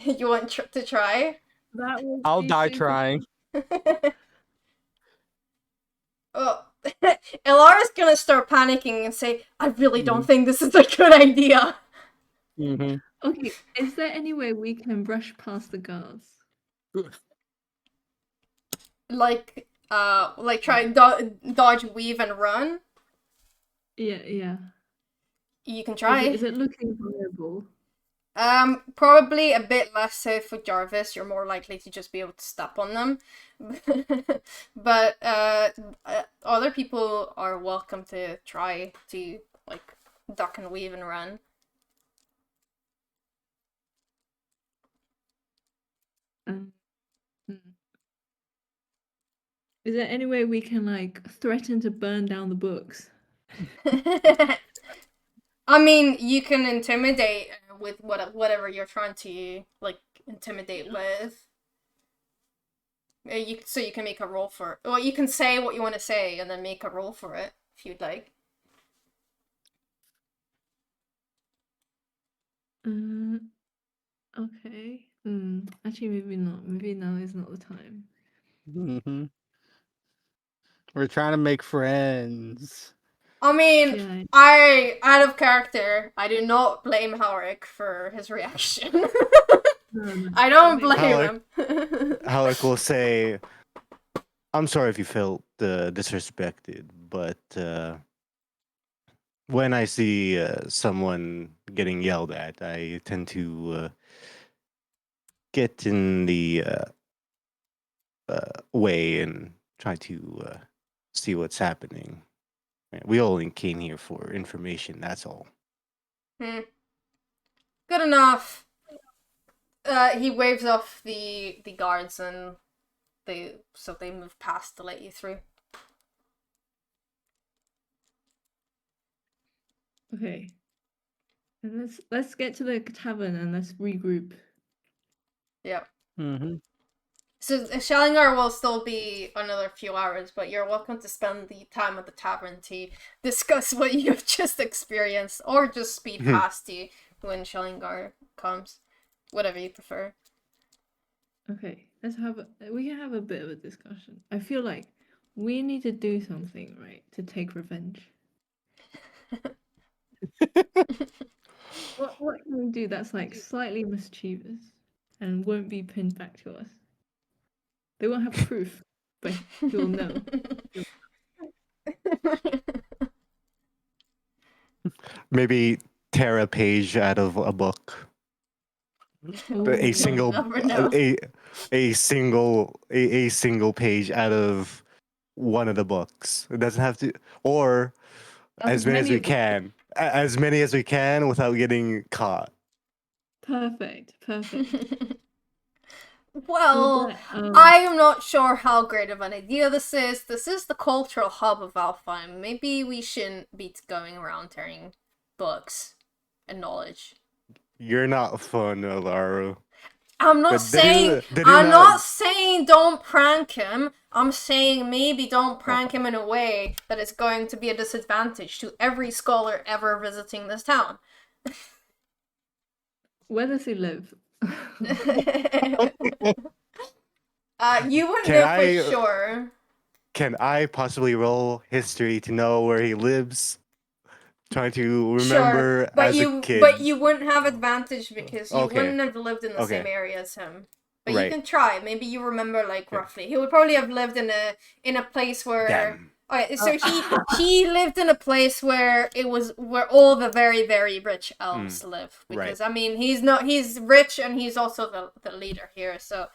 You want to try? I'll die trying. Oh, Elara's gonna start panicking and say, I really don't think this is a good idea. Mm-hmm. Okay, is there any way we can brush past the guards? Like try and dodge, weave, and run? Yeah. You can try. Is it looking viable? Probably a bit less so for Jarvis. You're more likely to just be able to step on them. But other people are welcome to try to like duck and weave and run. Is there any way we can like threaten to burn down the books? I mean, you can intimidate with whatever you're trying to like intimidate with. So you can make a roll for it. Well, you can say what you want to say and then make a roll for it if you'd like. Okay. Actually, maybe not. Maybe now is not the time. Mm-hmm. We're trying to make friends. I mean, Yeah. out of character, I do not blame Halreak for his reaction. No. I don't blame him. Halreak will say, "I'm sorry if you felt disrespected, but when I see someone getting yelled at, I tend to get in the way and try to see what's happening. We only came here for information, that's all." Good enough. He waves off the guards and they move past to let you through. Okay. And let's get to the tavern and let's regroup. Yep. Mm-hmm. So Shellingar will still be another few hours, but you're welcome to spend the time at the tavern to discuss what you've just experienced, or just speed past you when Shellingar comes, whatever you prefer. Okay, we can have a bit of a discussion. I feel like we need to do something, right, to take revenge. What can we do that's like slightly mischievous and won't be pinned back to us? They won't have proof, but you'll know. Maybe tear a page out of a book. A single, never know. a single page out of one of the books. It doesn't have to, or as many as we can, as many as we can without getting caught. Perfect. Well, I am not sure how great of an idea this is. This is the cultural hub of Alfheim. Maybe we shouldn't be going around tearing books and knowledge. You're not fun, Elara. I'm not saying not saying don't prank him. I'm saying maybe don't prank him in a way that is going to be a disadvantage to every scholar ever visiting this town. Where does he live? You wouldn't know for sure. Can I possibly roll history to know where he lives? Trying to remember as a kid. But you wouldn't have advantage because you wouldn't have lived in the same area as him. But you can try. Maybe you remember like roughly. He would probably have lived in a place where. Damn. Okay, so he lived in a place where where all the very, very rich elves live. Because I mean he's rich and he's also the leader here, so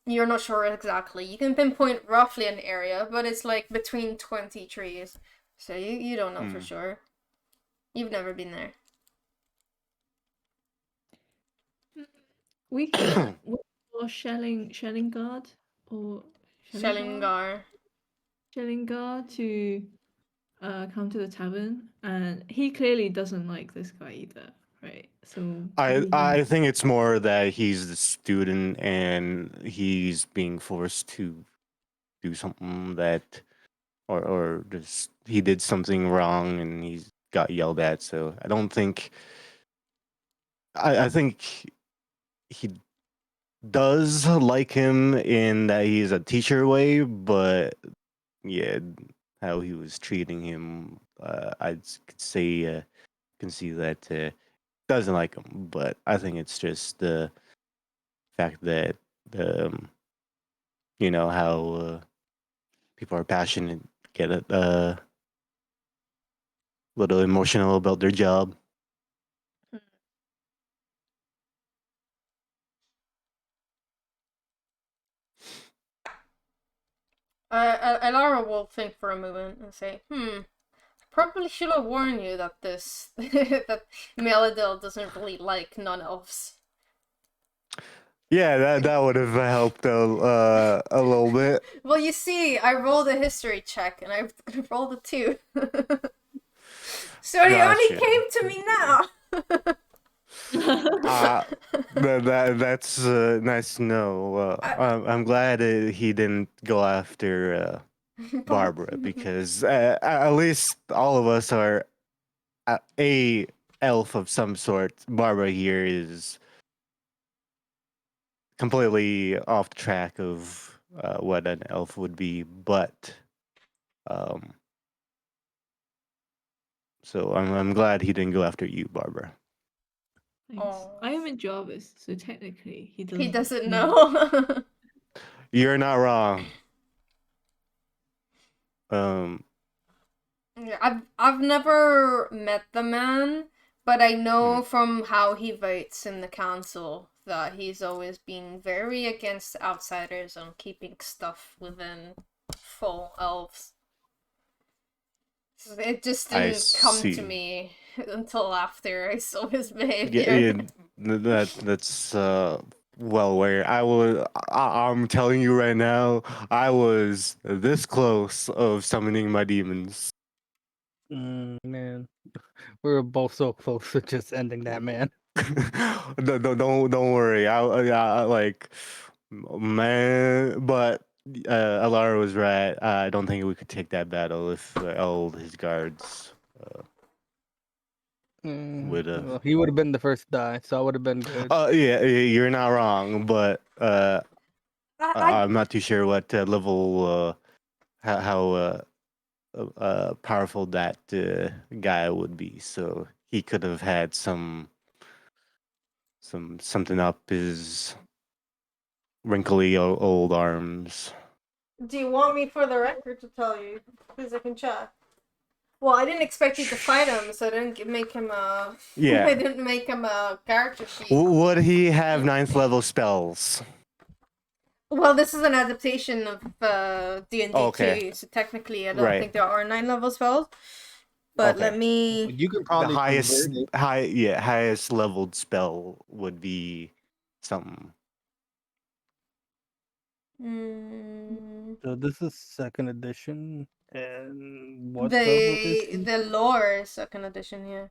you're not sure exactly. You can pinpoint roughly an area, but it's like between 20 trees. So you don't know for sure. You've never been there. We can or Shellingar or Shellingar to come to the tavern, and he clearly doesn't like this guy either, right? So I think it's more that he's the student and he's being forced to do something that or just he did something wrong and he got yelled at. So I don't think I think he does like him in that he's a teacher way, but yeah, how he was treating him, I could say can see that doesn't like him. But I think it's just the fact that you know how people are passionate, get a little emotional about their job. Elara will think for a moment and say, probably should have warned you that that Meladil doesn't really like non-elves. Yeah, that would have helped a little bit. Well, you see, I rolled a history check and I rolled a 2. So he only Gotcha. came to me now. That's nice to know. I'm glad he didn't go after Barbara because at least all of us are a elf of some sort. Barbara here is completely off the track of what an elf would be, but so I'm glad he didn't go after you, Barbara. Thanks. Aw. I am in Jarvis, so technically he doesn't. He doesn't know. You're not wrong. Yeah, I've never met the man, but I know from how he votes in the council that he's always been very against outsiders and keeping stuff within full elves. So it just I didn't come to see. me until after I saw his behavior. That's well aware. I'm telling you right now, I was this close of summoning my demons. Man, we were both so close to just ending that man. Don't worry. I like man, but Elara was right. I don't think we could take that battle if all his guards would have. Well, he would have been the first to die, so I would have been good. Yeah, you're not wrong, but I'm not too sure what level, how powerful that guy would be. So he could have had something up his wrinkly old arms. Do you want me for the record to tell you? Because I can check. Well, I didn't expect you to fight him, so I didn't make him a. Yeah. I didn't make him a character sheet. Would he have 9th level spells? Well, this is an adaptation of D&D 2, so technically I don't think there are 9 level spells. But let me. You can probably The highest, convert it. highest leveled spell would be something. So this is 2nd edition, and what level is he? The lore is 2nd edition, yeah.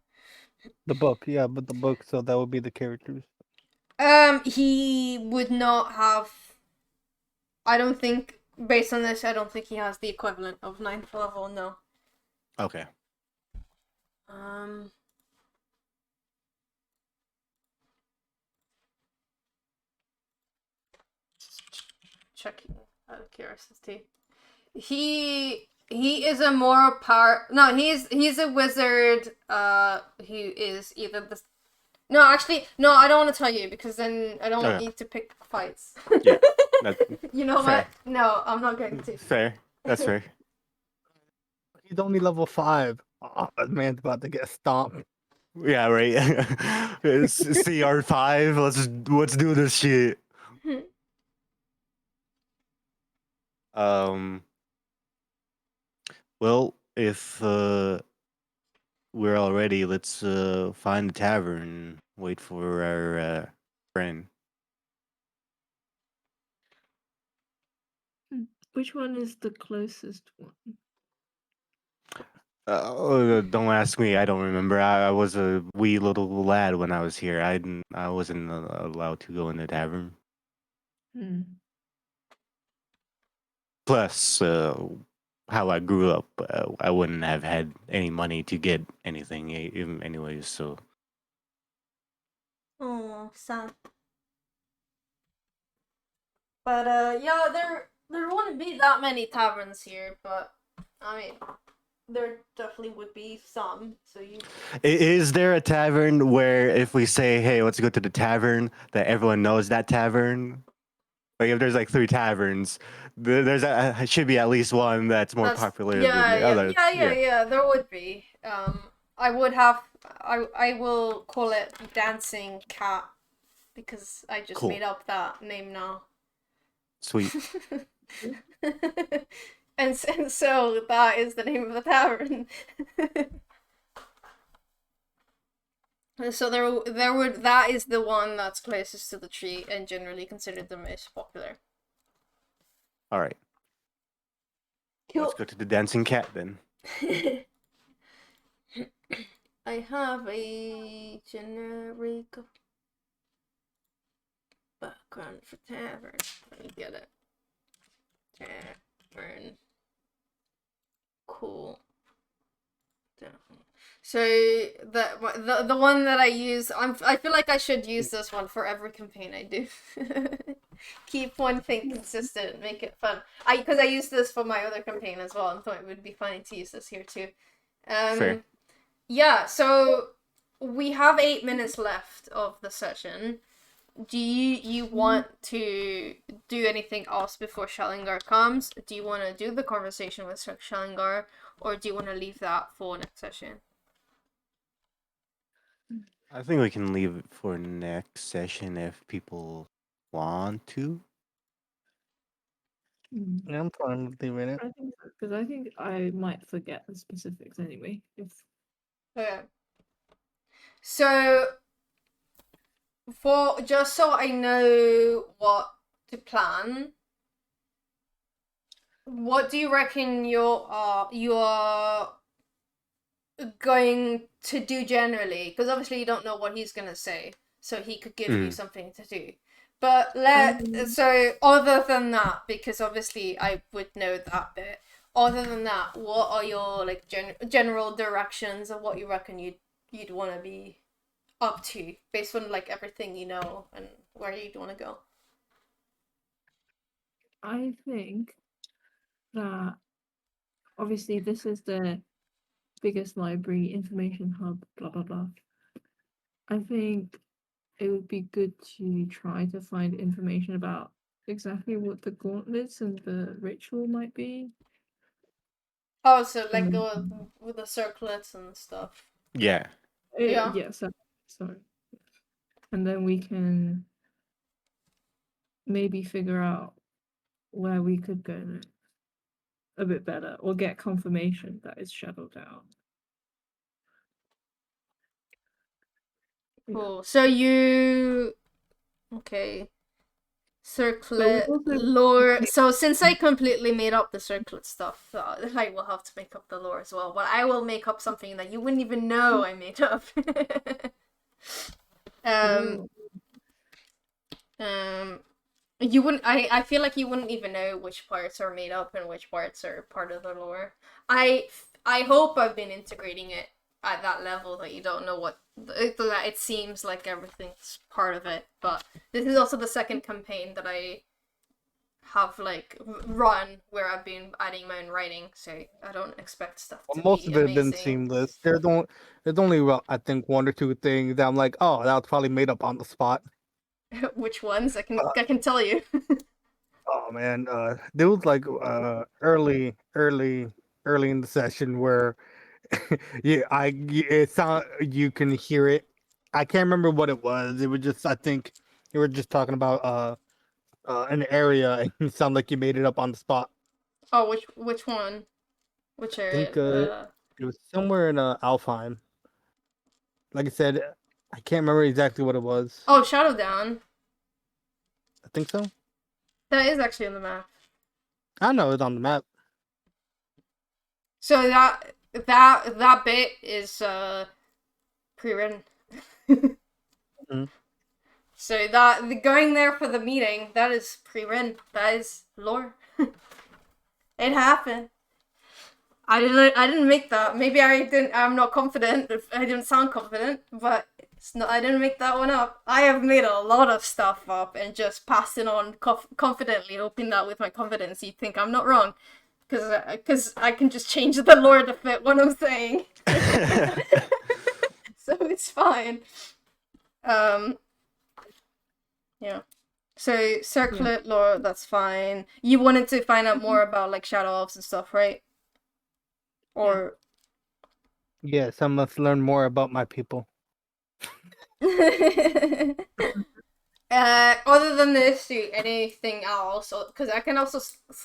The book, yeah, but the book, so that would be the characters. He would not have. I don't think, based on this, I don't think he has the equivalent of 9th level. No. Okay. Checking out of curiosity. He is a more No, he's a wizard. He is either the. No, actually, no. I don't want to tell you because then I don't want you to pick fights. Yeah. You know fair. what? No, I'm not going to. Fair. That's fair. He's only level 5. Oh, that man's about to get stomped. Yeah, right. CR5. Let's do this shit. Well, if we're all ready, let's find the tavern. Wait for our friend. Which one is the closest one? Don't ask me. I don't remember. I was a wee little lad when I was here. I wasn't allowed to go in the tavern. Plus, how I grew up, I wouldn't have had any money to get anything, even anyways. So. Oh, sad. But yeah, there wouldn't be that many taverns here, but I mean, there definitely would be some. So you. Is there a tavern where if we say, "Hey, let's go to the tavern," that everyone knows that tavern? Like if there's like 3 taverns, there should be at least one that's more popular than the other. Yeah. There would be. I would have. I will call it Dancing Cat because I just made up that name now. Sweet. and so that is the name of the tavern. So that is the one that's closest to the tree and generally considered the most popular. All right. Let's go to the dancing cat then. I have a generic background for tavern. Let me get it. Tavern. Cool. So the one that I use, I feel like I should use this one for every campaign I do. Keep one thing consistent, make it fun. Because I used this for my other campaign as well, and thought it would be funny to use this here too. Fair. Yeah, so we have 8 minutes left of the session. Do you want to do anything else before Shallingar comes? Do you want to do the conversation with Shallingar, or do you want to leave that for next session? I think we can leave it for next session if people want to. Yeah, I'm fine with leaving it. I think so, because I think I might forget the specifics anyway. If Okay. So, just so I know what to plan, what do you reckon you're going to do generally? Because obviously you don't know what he's gonna say, so he could give you something to do. But so other than that, because obviously I would know that bit. Other than that, what are your like general directions of what you reckon you'd want to be up to based on like everything you know and where you'd want to go? I think that obviously this is the biggest library, information hub, blah blah blah. I think it would be good to try to find information about exactly what the gauntlets and the ritual might be. Oh, so like go with the circlets and stuff. Yeah. Yeah. Yeah, sorry. And then we can maybe figure out where we could go a bit better or get confirmation that it's shadowed out. Cool. So okay. Circlet also- lore. So since I completely made up the circlet stuff, I will have to make up the lore as well. But I will make up something that you wouldn't even know I made up. You wouldn't. I feel like you wouldn't even know which parts are made up and which parts are part of the lore. I hope I've been integrating it at that level that you don't know that it seems like everything's part of it. But this is also the second campaign that I have like run where I've been adding my own writing, so I don't expect stuff to Most be of it amazing. has been seamless. There's only I think 1 or 2 things that I'm like, oh, that was probably made up on the spot. Which ones? I can tell you. Oh man, there was like early in the session where it sound you can hear it. I can't remember what it was. It was just I think you were just talking about an area and it sounded like you made it up on the spot. Oh, which one? Which I think area? it was somewhere in Alfheim. Like I said, I can't remember exactly what it was. Oh, Shadowdown. I think so. That is actually on the map. I know it's on the map. So that bit is pre-written. Mhm. So that going there for the meeting, that is pre-written. That is lore. It happened. I didn't make that. Maybe I'm not confident. I didn't sound confident, but I didn't make that one up. I have made a lot of stuff up and just passed it on confidently, hoping that with my confidence you'd think I'm not wrong. Because I can just change the lore to fit what I'm saying. So it's fine. Yeah. So circlet lore, that's fine. You wanted to find out more about like shadow elves and stuff, right? Or Yes, I must learn more about my people. Other than this, do anything else? Because I can also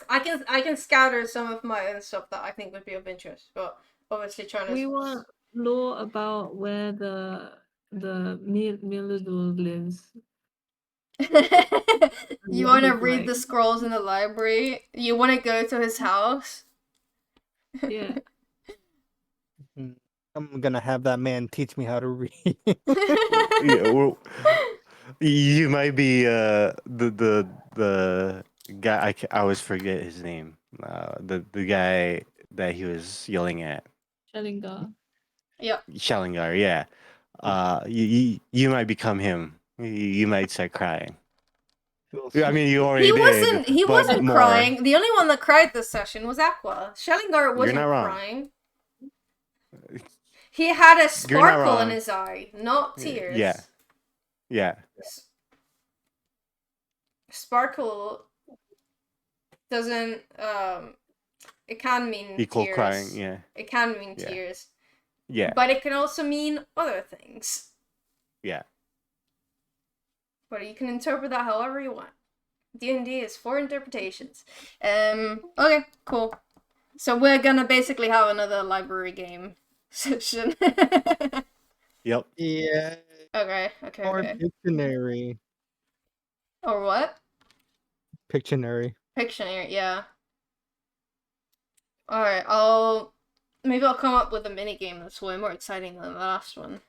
I can scatter some of my own stuff that I think would be of interest, but obviously trying to. We want lore about where the Milador lives. You what want to he's read like. the scrolls in the library? You want to go to his house? Yeah. I'm gonna have that man teach me how to read. Yeah, well, you might be the guy. I always forget his name. The guy that he was yelling at. Shellingar. Yep. Shallingar, yeah. You might become him. You might start crying. I mean, you already did. He but wasn't more. crying. The only one that cried this session was Aqua. Shellingar wasn't not wrong. crying. He had a You're not sparkle in wrong. his eye, not tears. Yeah. Sparkle doesn't it can mean Equal tears. crying, yeah. It can mean Yeah. tears. Yeah. But it can also mean other things. Yeah. But you can interpret that however you want. D&D is for interpretations. Okay, cool. So we're gonna basically have another library game session. Yep. Yeah. Okay. Or Pictionary. Or what? Pictionary. Pictionary, yeah. Alright, maybe I'll come up with a mini game that's way more exciting than the last one.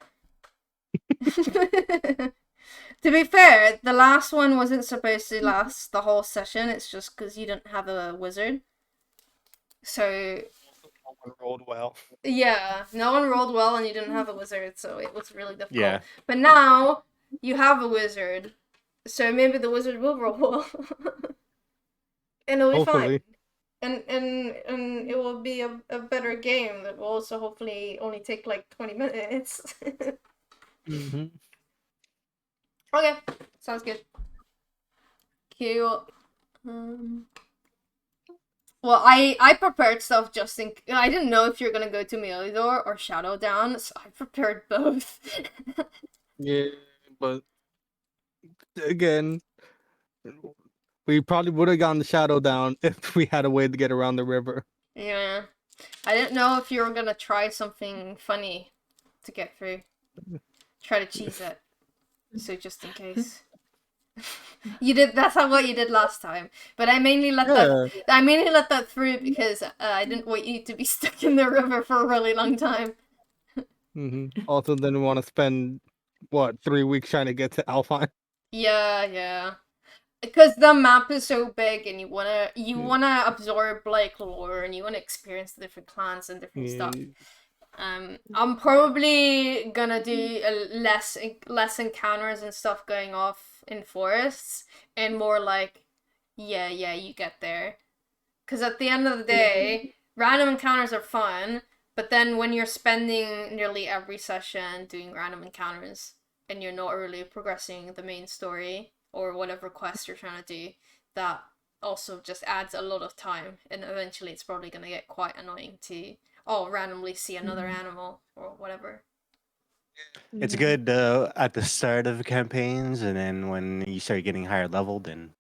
To be fair, the last one wasn't supposed to last the whole session. It's just because you didn't have a wizard. So No one rolled well. yeah, no one rolled well, and you didn't have a wizard, so it was really difficult. Yeah. But now you have a wizard, so maybe the wizard will roll well, and it'll be Hopefully. fine. And it will be a better game that will also hopefully only take like 20 minutes. Mm-hmm. Okay, sounds good. Cool. Well, I prepared stuff just in. I didn't know if you're gonna go to Mealidor or Shadowdown, so I prepared both. Yeah, but again, we probably would have gotten the shadow down if we had a way to get around the river. Yeah, I didn't know if you were gonna try something funny to get through. Try to cheese it, so just in case. You did. That's not what you did last time. But I mainly let that through because I didn't want you to be stuck in the river for a really long time. Mm-hmm. Also, didn't want to spend 3 weeks trying to get to Alfheim. Yeah. Because the map is so big, and you wanna absorb like lore, and you wanna experience the different clans and different stuff. I'm probably gonna do less encounters and stuff going off in forests, and more like, yeah, you get there. Because at the end of the day, random encounters are fun, but then when you're spending nearly every session doing random encounters, and you're not really progressing the main story, or whatever quest you're trying to do, that also just adds a lot of time, and eventually it's probably gonna get quite annoying to randomly see another animal or whatever. It's good at the start of campaigns, and then when you start getting higher level, then